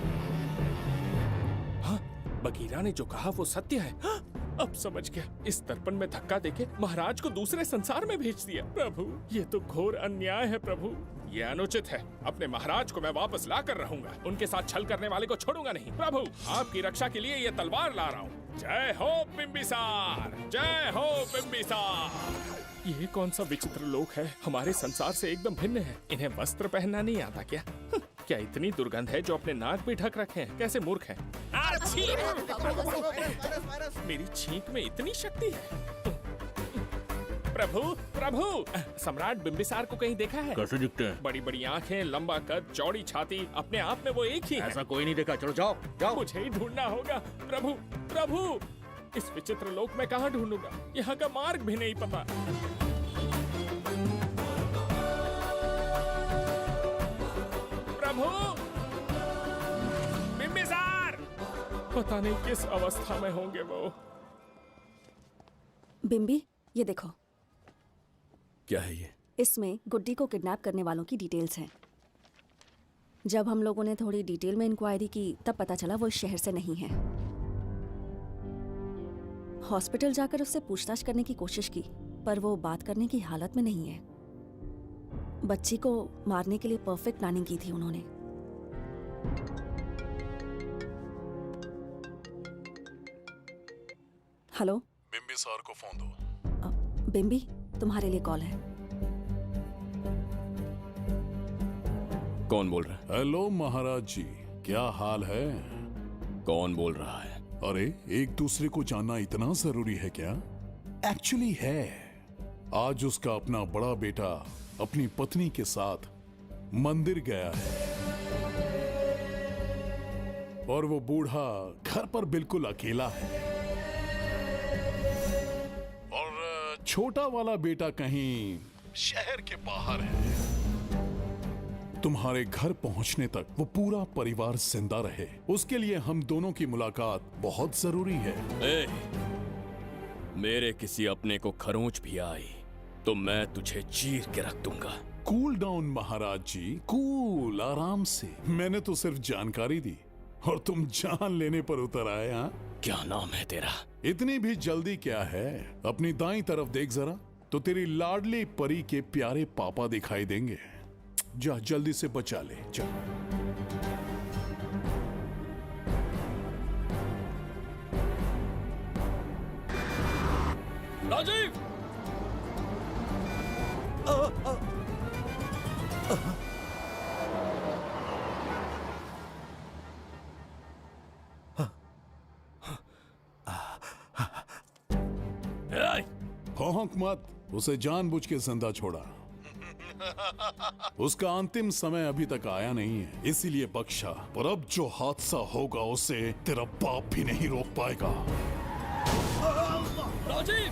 हाँ, बघीरा ने जो कहा वो सत्य है। हाँ, अब समझ गया। इस दर्पण में धक्का देके महाराज को दूसरे संसार में भेज दिया। प्रभु, ये तो घोर अन्याय है। प्रभु, ये अनुचित है। अपने महाराज को मैं वापस ला कर रहूंगा। उनके साथ छल करने वाले को छोड़ूंगा नहीं। प्रभु, आपकी रक्षा के लिए ये तलवार ला रहा हूँ। जय हो बिंबिसार, जय हो बिंबिसार। ये कौन सा विचित्र लोक है, हमारे संसार से एकदम भिन्न है। इन्हें वस्त्र पहनना नहीं आता क्या? क्या इतनी दुर्गंध है जो अपने नाक भी ढक रखे हैं? कैसे मूर्ख हैं। मेरी छींक में इतनी शक्ति है। प्रभु, प्रभु, सम्राट बिंबिसार को कहीं देखा है? कैसे दिखते हैं? बड़ी बड़ी आंखें, लंबा कद, चौड़ी छाती, अपने आप में वो एक ही है। ऐसा कोई नहीं देखा। चलो जाओ जाओ। मुझे ही ढूंढना होगा। प्रभु, प्रभु, इस विचित्र लोक में कहाँ ढूंढूंगा? यहाँ का मार्ग भी नहीं पता। प्रभु, बिंबिसार, पता नहीं किस अवस्था में होंगे वो। बिम्बी, ये देखो। क्या है ये? इसमें गुड्डी को किडनैप करने वालों की डिटेल्स हैं। जब हम लोगों ने थोड़ी डिटेल में इंक्वायरी की तब पता चला वो इस शहर से नहीं है। हॉस्पिटल जाकर उससे पूछताछ करने की कोशिश की पर वो बात करने की हालत में नहीं है। बच्ची को मारने के लिए परफेक्ट प्लानिंग की थी उन्होंने। हेलो, बिंबिसार को फोन दो। बिम्बी, तुम्हारे लिए कॉल है। कौन बोल रहा है? हेलो महाराज जी, क्या हाल है? कौन बोल रहा है? अरे, एक दूसरे को जानना इतना जरूरी है क्या? एक्चुअली है। आज उसका अपना बड़ा बेटा अपनी पत्नी के साथ मंदिर गया है और वो बूढ़ा घर पर बिल्कुल अकेला है और छोटा वाला बेटा कहीं शहर के बाहर है। तुम्हारे घर पहुंचने तक वो पूरा परिवार जिंदा रहे, उसके लिए हम दोनों की मुलाकात बहुत जरूरी है। मेरे किसी अपने को खरोंच भी आई तो मैं तुझे चीर के रख दूंगा। कूल डाउन महाराज जी, कूल, आराम से। मैंने तो सिर्फ जानकारी दी और तुम जान लेने पर उतर आए। हाँ, क्या नाम है तेरा? इतनी भी जल्दी क्या है? अपनी दाईं तरफ देख जरा तो तेरी लाडली परी के प्यारे पापा दिखाई देंगे। जा, जल्दी से बचा ले, जा। राजीव! भौंक मत, उसे जानबूझ के जिंदा छोड़ा। उसका अंतिम समय अभी तक आया नहीं है, इसीलिए बख्शा। पर अब जो हादसा होगा उसे तेरा बाप भी नहीं रोक पाएगा। राजीव!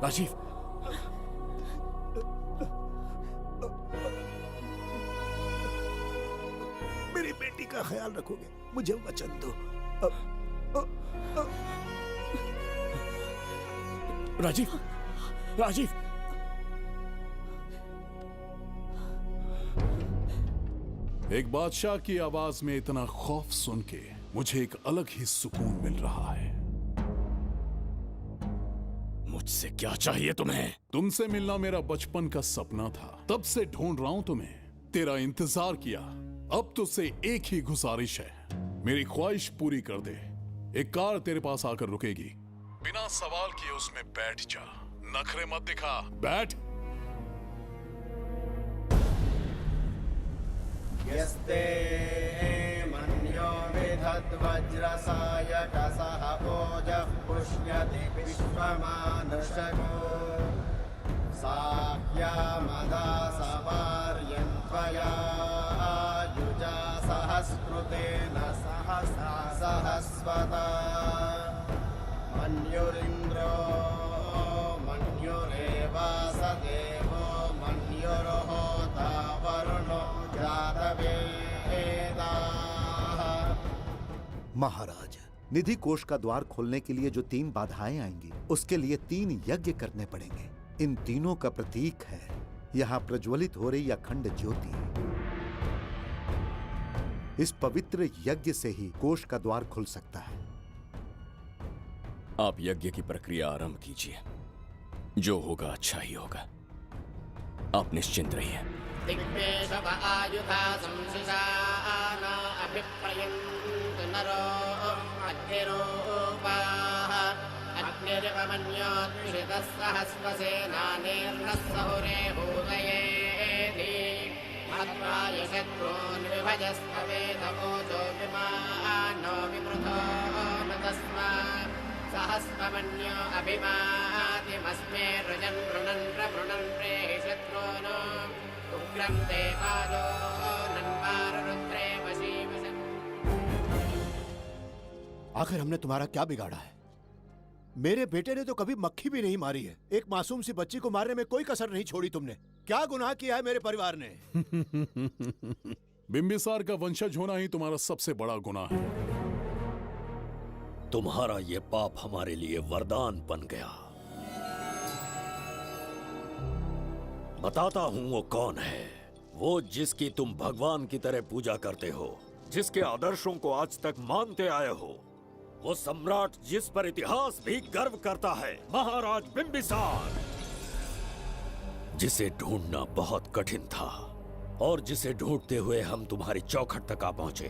राजीव! मेरी बेटी का ख्याल रखोगे? मुझे वचन दो। राजीव! राजीव! एक बादशाह की आवाज में इतना खौफ सुन के मुझे एक अलग ही सुकून मिल रहा है। मुझसे क्या चाहिए तुम्हें? तुमसे मिलना मेरा बचपन का सपना था, तब से ढूंढ रहा हूं तुम्हें, तेरा इंतजार किया। अब तुझसे एक ही गुजारिश है, मेरी ख्वाहिश पूरी कर दे। एक कार तेरे पास आकर रुकेगी, बिना सवाल किए उसमें बैठ जा, नखरे मत दिखा, बैठ। यस्ते मन्यो विधद्वज्रसायकसः ओजः पुष्यति विश्वमानुषको साह्यामदा सवार्यन्त्वया युजा सहस्कृतेन सहसा सहस्वता मन्युरिन्द्रो मन्युरेवास देवो मन्युर्होता वरुणो महाराज, निधि कोष का द्वार खोलने के लिए जो 3 बाधाएं आएंगी, उसके लिए 3 यज्ञ करने पड़ेंगे। इन तीनों का प्रतीक है यहाँ प्रज्वलित हो रही अखंड ज्योति। इस पवित्र यज्ञ से ही कोष का द्वार खुल सकता है। आप यज्ञ की प्रक्रिया आरंभ कीजिए। जो होगा अच्छा ही होगा। आप निश्चिंत रहिए। सहस्रमन्यो अभिमातिमस्मे रुजन् रुणन् प्रवृणन् प्रेषत्रोनो उग्रं ते पादो नन्वारुद्रे वशीवसन्। आखिर हमने तुम्हारा क्या बिगाड़ा है? मेरे बेटे ने तो कभी मक्खी भी नहीं मारी है। एक मासूम सी बच्ची को मारने में कोई कसर नहीं छोड़ी तुमने। क्या गुनाह किया है मेरे परिवार ने? बिंबिसार का वंशज होना ही तुम्हारा सबसे बड़ा गुनाह है। तुम्हारा ये पाप हमारे लिए वरदान बन गया। बताता हूं वो कौन है। वो जिसकी तुम भगवान की तरह पूजा करते हो, जिसके आदर्शों को आज तक मानते आए हो, वो सम्राट जिस पर इतिहास भी गर्व करता है, महाराज बिंबिसार, जिसे ढूंढना बहुत कठिन था और जिसे ढूंढते हुए हम तुम्हारी चौखट तक आ पहुंचे।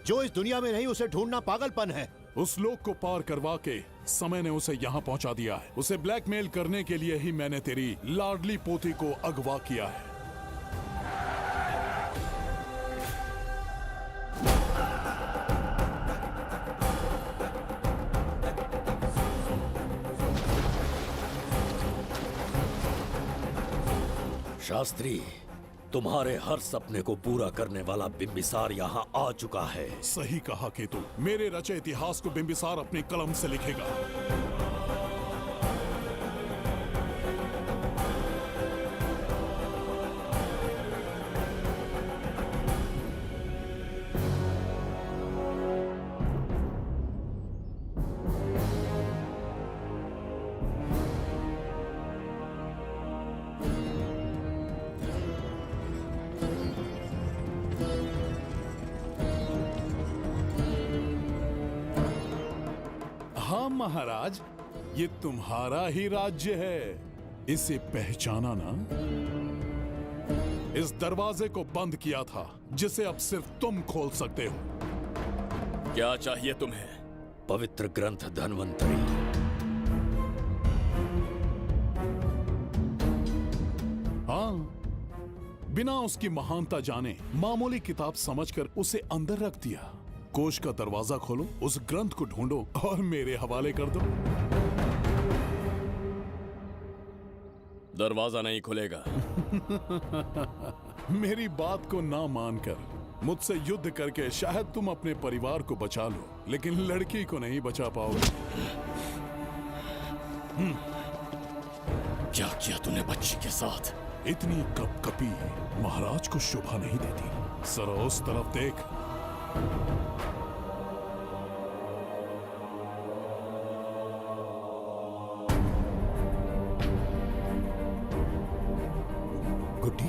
जो इस दुनिया में नहीं उसे ढूंढना पागलपन है। उस लोक को पार करवा के समय ने उसे यहाँ पहुंचा दिया है। उसे ब्लैकमेल करने के लिए ही मैंने तेरी लाडली पोती को अगवा किया है। शास्त्री, तुम्हारे हर सपने को पूरा करने वाला बिंबिसार यहाँ आ चुका है। सही कहा केतु। मेरे रचे इतिहास को बिंबिसार अपनी कलम से लिखेगा। हाँ महाराज, ये तुम्हारा ही राज्य है। इसे पहचाना ना? इस दरवाजे को बंद किया था जिसे अब सिर्फ तुम खोल सकते हो। क्या चाहिए तुम्हें? पवित्र ग्रंथ धन्वंतरी। हाँ, बिना उसकी महानता जाने मामूली किताब समझकर उसे अंदर रख दिया। कोष का दरवाजा खोलो, उस ग्रंथ को ढूंढो और मेरे हवाले कर दो। दरवाजा नहीं खुलेगा। मेरी बात को ना मानकर मुझसे युद्ध करके शायद तुम अपने परिवार को बचा लो, लेकिन लड़की को नहीं बचा पाओगे। क्या किया तूने बच्ची के साथ? इतनी कपकपी महाराज को शोभा नहीं देती। जरा उस तरफ देख। गुड्डी,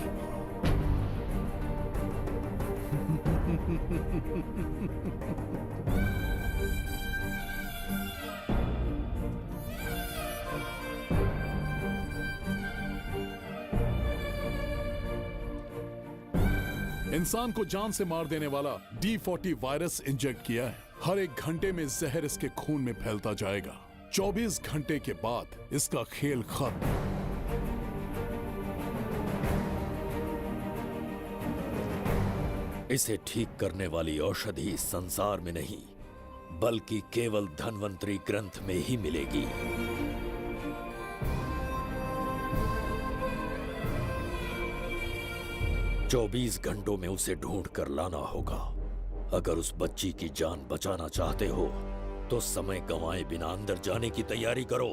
इंसान को जान से मार देने वाला D40 वायरस इंजेक्ट किया है। हर एक घंटे में जहर इसके खून में फैलता जाएगा। 24 घंटे के बाद इसका खेल खत्म। इसे ठीक करने वाली औषधि संसार में नहीं, बल्कि केवल धन्वंतरी ग्रंथ में ही मिलेगी। चौबीस घंटों में उसे ढूंढ कर लाना होगा। अगर उस बच्ची की जान बचाना चाहते हो तो समय गंवाए बिना अंदर जाने की तैयारी करो।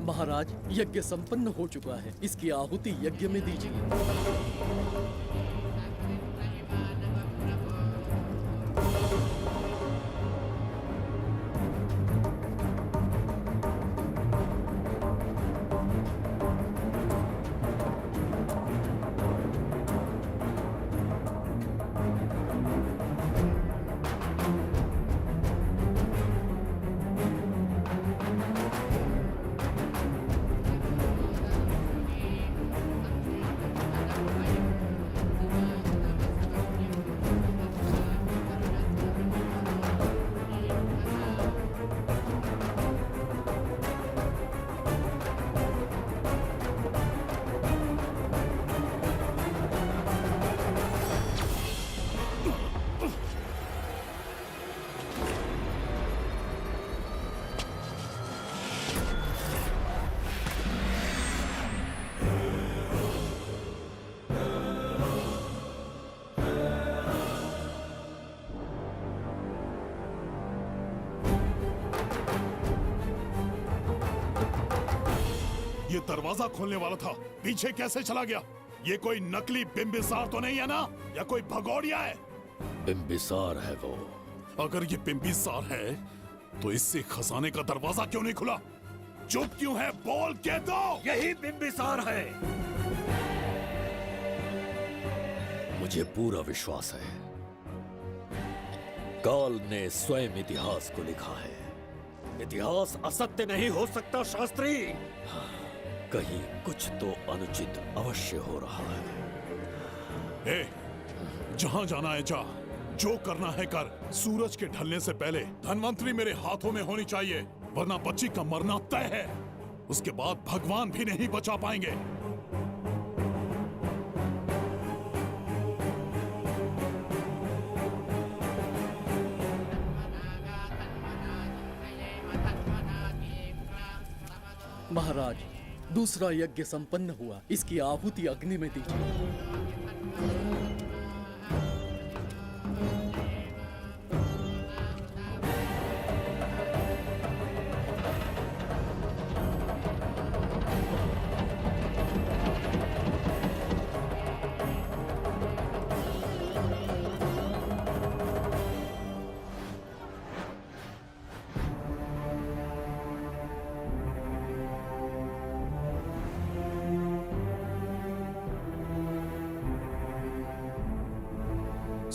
महाराज, यज्ञ संपन्न हो चुका है। इसकी आहुति यज्ञ में दीजिए। ये दरवाजा खोलने वाला था, पीछे कैसे चला गया? ये कोई नकली बिंबिसार तो नहीं है ना, या कोई भगोड़िया है? बिंबिसार है वो। अगर ये बिंबिसार है तो इससे खजाने का दरवाजा क्यों नहीं खुला? चुप क्यों है? बोल के दो। यही बिंबिसार है। मुझे पूरा विश्वास है, काल ने स्वयं इतिहास को लिखा है। इतिहास असत्य नहीं हो सकता शास्त्री। कहीं कुछ तो अनुचित अवश्य हो रहा है। ए, जहां जाना है जा, जो करना है कर। सूरज के ढलने से पहले धनवंतरी मेरे हाथों में होनी चाहिए, वरना बच्ची का मरना तय है। उसके बाद भगवान भी नहीं बचा पाएंगे। महाराज, दूसरा यज्ञ संपन्न हुआ, इसकी आहुति अग्नि में दीजिए।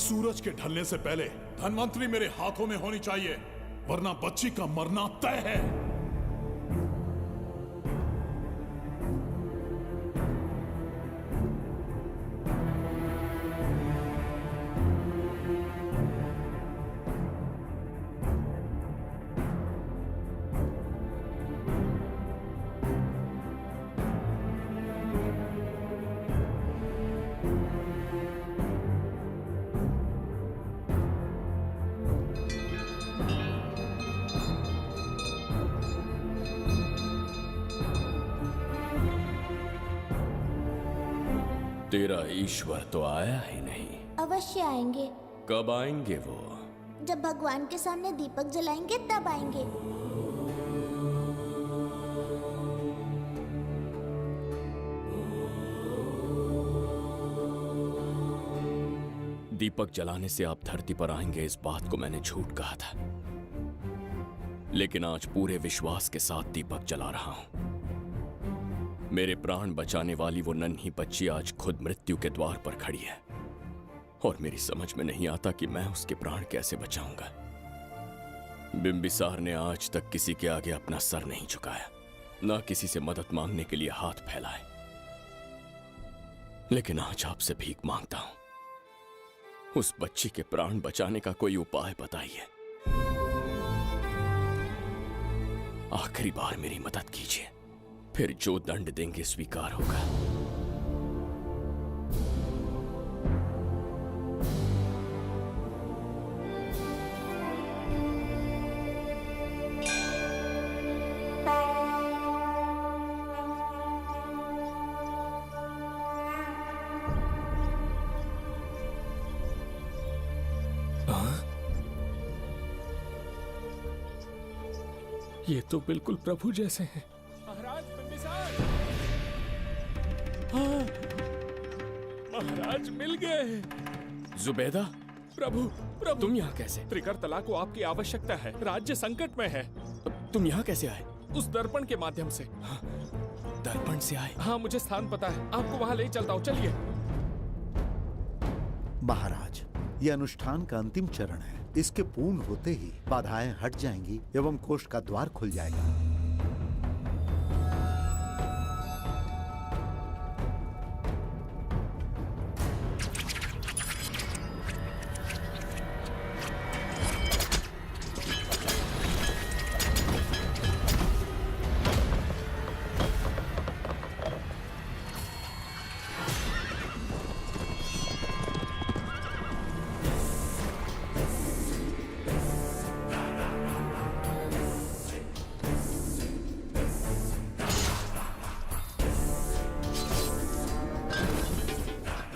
सूरज के ढलने से पहले धनवंतरी मेरे हाथों में होनी चाहिए, वरना बच्ची का मरना तय है। तेरा ईश्वर तो आया ही नहीं। अवश्य आएंगे। कब आएंगे वो? जब भगवान के सामने दीपक जलाएंगे तब आएंगे। दीपक जलाने से आप धरती पर आएंगे, इस बात को मैंने झूठ कहा था, लेकिन आज पूरे विश्वास के साथ दीपक जला रहा हूं। मेरे प्राण बचाने वाली वो नन्ही बच्ची आज खुद मृत्यु के द्वार पर खड़ी है, और मेरी समझ में नहीं आता कि मैं उसके प्राण कैसे बचाऊंगा। बिंबिसार ने आज तक किसी के आगे अपना सर नहीं झुकाया, ना किसी से मदद मांगने के लिए हाथ फैलाए, लेकिन आज आपसे भीख मांगता हूं। उस बच्ची के प्राण बचाने का कोई उपाय बताइए। आखिरी बार मेरी मदद कीजिए, फिर जो दंड देंगे स्वीकार होगा। ये तो बिल्कुल प्रभु जैसे हैं। महाराज बिंबिसार! हाँ, महाराज मिल गए। जुबैदा, प्रभु, प्रभु तुम यहाँ कैसे? त्रिकर्तला को आपकी आवश्यकता है, राज्य संकट में है। तुम यहाँ कैसे आए? उस दर्पण के माध्यम से। हाँ, दर्पण से आए? हाँ, मुझे स्थान पता है, आपको वहाँ ले चलता हूँ, चलिए। महाराज, ये अनुष्ठान का अंतिम चरण है। इसके पूर्ण होते ही बाधाएं हट जाएंगी एवं कोष का द्वार खुल जाएगा।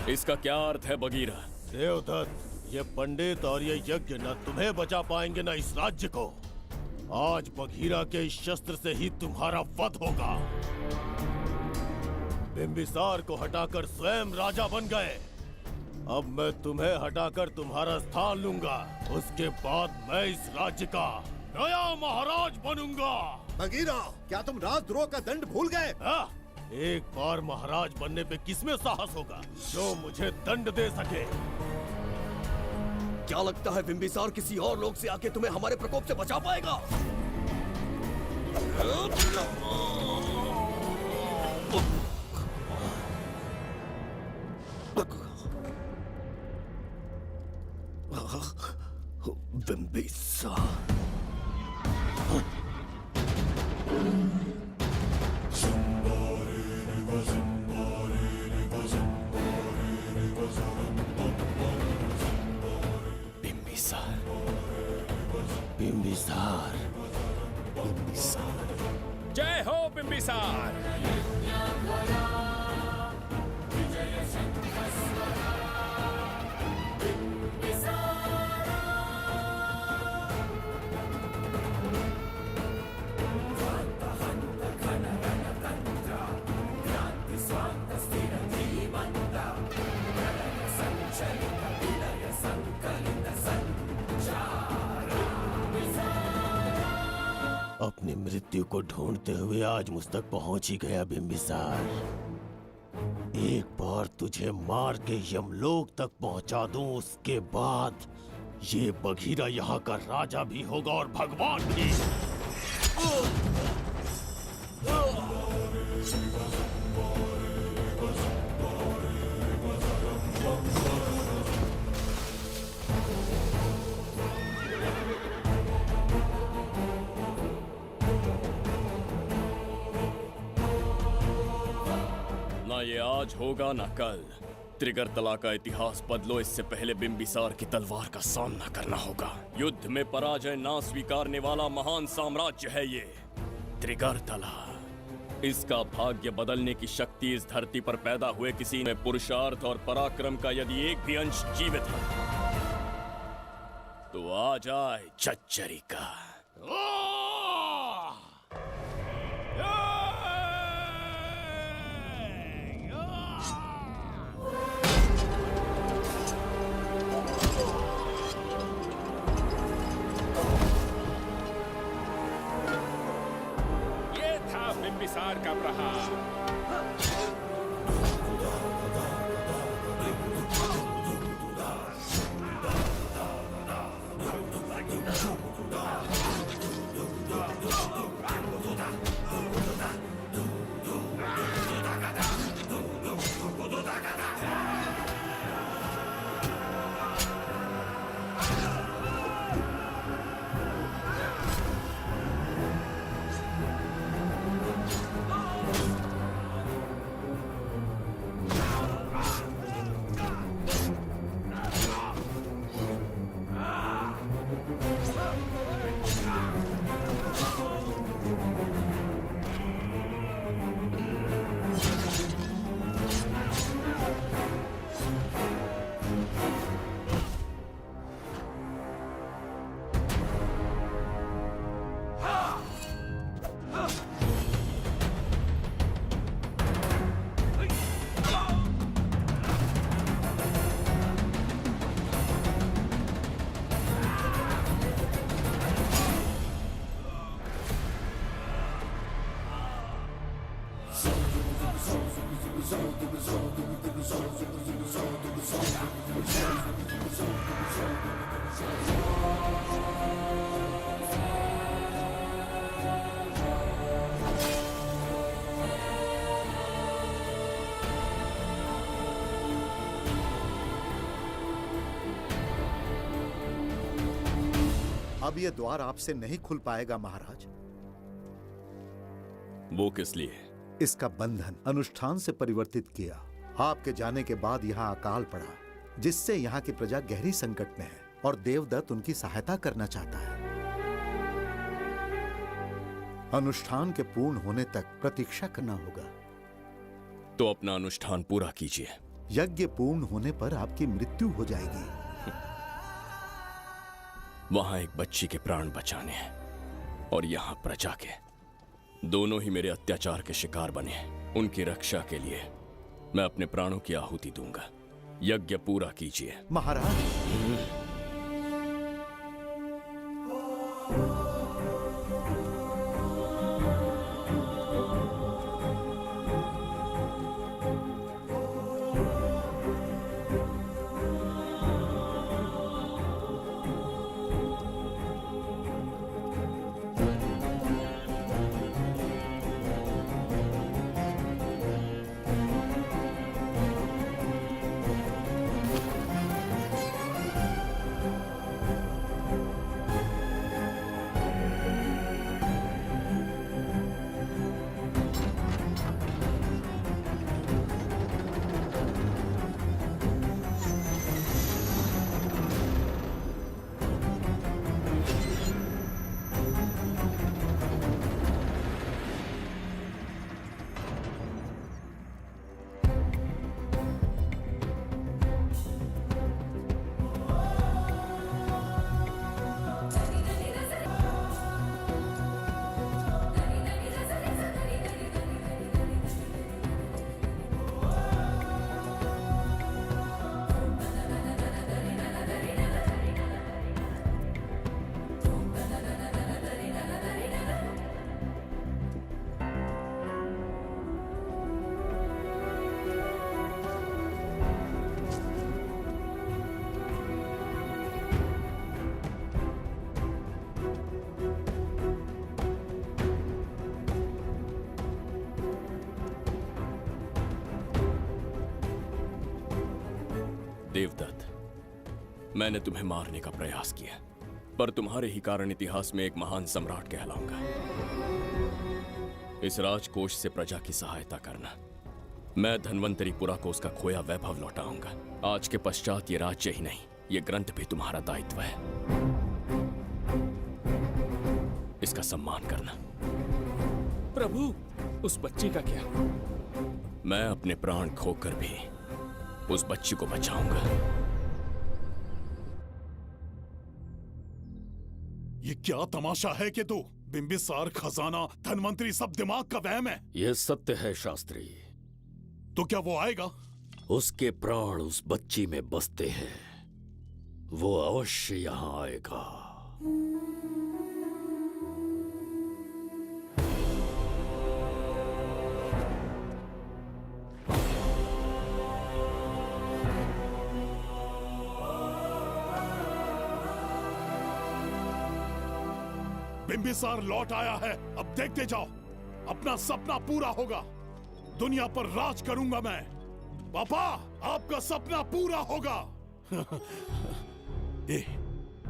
इसका क्या अर्थ है बगीरा? देवदत्त, ये पंडित और ये यज्ञ न तुम्हें बचा पाएंगे न इस राज्य को। आज बघीरा के इस शस्त्र से ही तुम्हारा वध होगा। बिंबिसार को हटाकर स्वयं राजा बन गए। अब मैं तुम्हें हटाकर तुम्हारा स्थान लूंगा। उसके बाद मैं इस राज्य का नया महाराज बनूंगा। बघीरा, क्या तुम राजद्रोह का दंड भूल गए? एक बार महाराज बनने पे किसमें साहस होगा जो मुझे दंड दे सके। क्या लगता है बिंबिसार किसी और लोग से आके तुम्हें हमारे प्रकोप से बचा पाएगा? बिंबिसार बिंबिसार जय हो बिंबिसार। अपनी मृत्यु को ढूंढते हुए आज मुझ तक पहुंच ही गया बिंबिसार। एक बार तुझे मार के यमलोक तक पहुंचा दूं, उसके बाद ये बघीरा यहाँ का राजा भी होगा और भगवान भी। ना ये आज होगा ना कल। त्रिगर्तला का इतिहास बदलो, इससे पहले बिंबिसार की तलवार का सामना करना होगा। युद्ध में पराजय ना स्वीकारने वाला महान साम्राज्य है ये त्रिगर्तला। इसका भाग्य बदलने की शक्ति इस धरती पर पैदा हुए किसी में पुरुषार्थ और पराक्रम का यदि एक भी अंश जीवित है तो आ जाए चच्चरी का। बिंबिसार का प्रहार। अब ये द्वार आपसे नहीं खुल पाएगा महाराज। वो किस लिए? इसका बंधन अनुष्ठान से परिवर्तित किया। आपके जाने के बाद यहाँ अकाल पड़ा, जिससे यहाँ की प्रजा गहरी संकट में है और देवदत्त उनकी सहायता करना चाहता है। अनुष्ठान के पूर्ण होने तक प्रतीक्षा करना होगा। तो अपना अनुष्ठान पूरा कीजिए। यज्ञ पूर्ण होने पर आपकी मृत्यु हो जाएगी। वहां एक बच्ची के प्राण बचाने हैं। और यहां प्रजा के, दोनों ही मेरे अत्याचार के शिकार बने हैं। उनकी रक्षा के लिए मैं अपने प्राणों की आहुति दूंगा। यज्ञ पूरा कीजिए। महाराज, देवदत्त, मैंने तुम्हें मारने का प्रयास किया, पर तुम्हारे ही कारण इतिहास में एक महान सम्राट कहलाऊंगा। इस राजकोष से प्रजा की सहायता करना। मैं धन्वंतरीपुरा को उसका खोया वैभव लौटाऊंगा। आज के पश्चात ये राज्य ही नहीं, ये ग्रंथ भी तुम्हारा दायित्व है। इसका सम्मान करना। प्रभु, उस बच्ची का क्या? मैं अपने प्राण खोकर भी उस बच्ची को बचाऊंगा। ये क्या तमाशा है कि तू बिंबिसार, खजाना, धनवंतरी सब दिमाग का वहम है? यह सत्य है शास्त्री। तो क्या वो आएगा? उसके प्राण उस बच्ची में बसते हैं, वो अवश्य यहाँ आएगा। बिंबिसार लौट आया है, अब देखते जाओ, अपना सपना पूरा होगा। दुनिया पर राज करूंगा मैं। पापा, आपका सपना पूरा होगा। ए,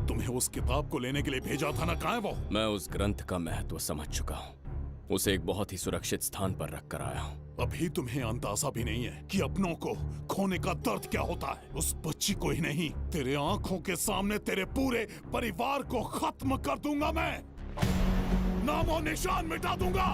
तुम्हें उस किताब को लेने के लिए भेजा था ना, कहाँ है वो? मैं उस ग्रंथ का महत्व समझ चुका हूँ। उसे एक बहुत ही सुरक्षित स्थान पर रख कर आया हूँ। अभी तुम्हें अंदाजा भी नहीं है कि अपनों को खोने का दर्द क्या होता है। उस बच्ची को ही नहीं, तेरे आंखों के सामने तेरे पूरे परिवार को खत्म कर दूंगा मैं। नामो निशान मिटा दूंगा।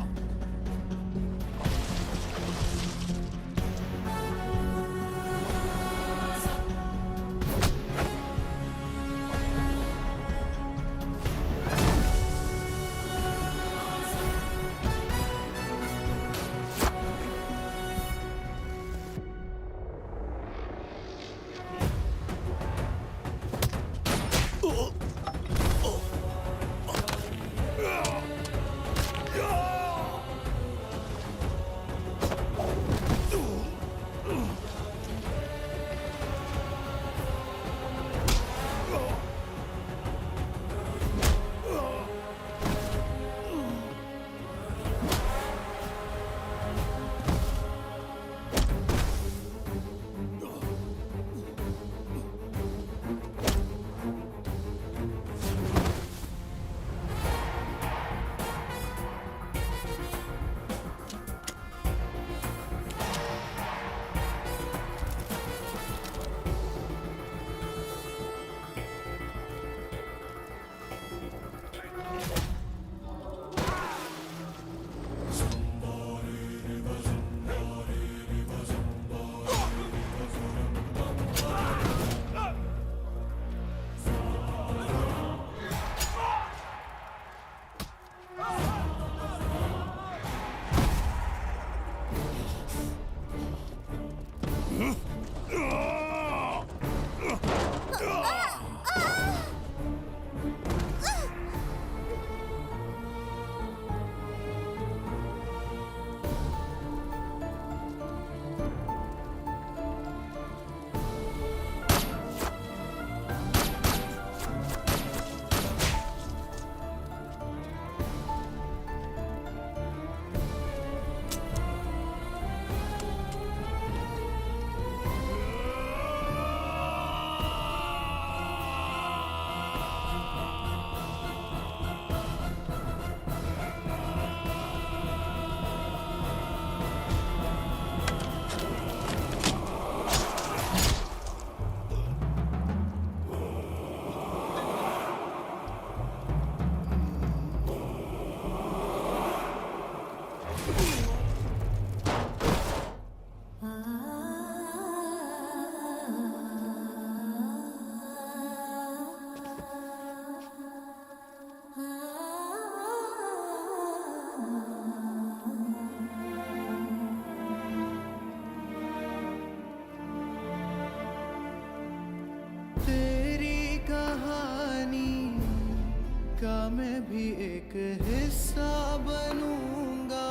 मैं भी एक हिस्सा बनूंगा।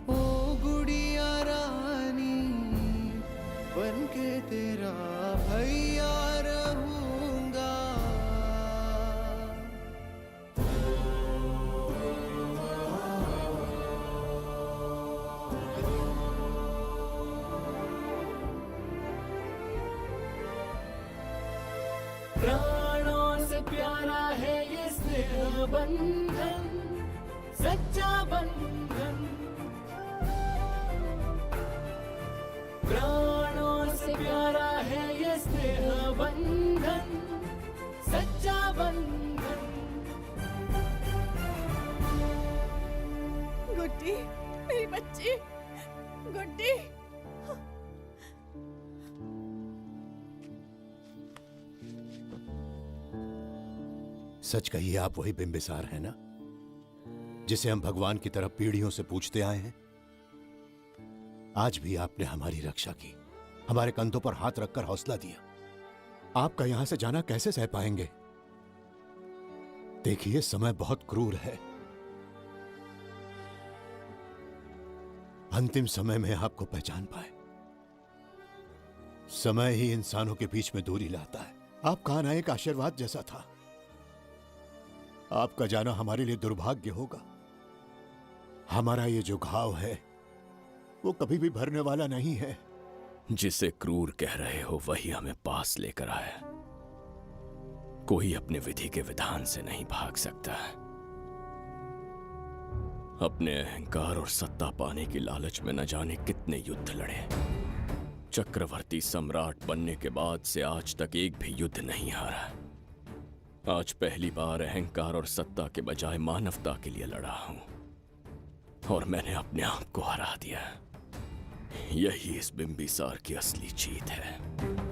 ओ गुड़िया रानी बनके तेरा भैया रहूंगा। प्राणों से प्यारा है ये स्नेह बंधन, सच्चा बंधन। प्राणों से प्यारा है ये स्नेह बंधन, सच्चा बंधन। गुड्डी, मेरी बच्ची, गुड्डी। सच कहिए, आप वही बिंबिसार हैं ना, जिसे हम भगवान की तरफ पीढ़ियों से पूछते आए हैं? आज भी आपने हमारी रक्षा की, हमारे कंधों पर हाथ रखकर हौसला दिया। आपका यहां से जाना कैसे सह पाएंगे? देखिए, समय बहुत क्रूर है। अंतिम समय में आपको पहचान पाए। समय ही इंसानों के बीच में दूरी लाता है। आपका आना एक आशीर्वाद जैसा था। आपका जाना हमारे लिए दुर्भाग्य होगा। हमारा ये जो घाव है वो कभी भी भरने वाला नहीं है। जिसे क्रूर कह रहे हो वही हमें पास लेकर आया। कोई अपने विधि के विधान से नहीं भाग सकता। अपने अहंकार और सत्ता पाने की लालच में न जाने कितने युद्ध लड़े। चक्रवर्ती सम्राट बनने के बाद से आज तक एक भी युद्ध नहीं हारा। आज पहली बार अहंकार और सत्ता के बजाय मानवता के लिए लड़ा हूं, और मैंने अपने आप को हरा दिया। यही इस बिंबिसार की असली जीत है।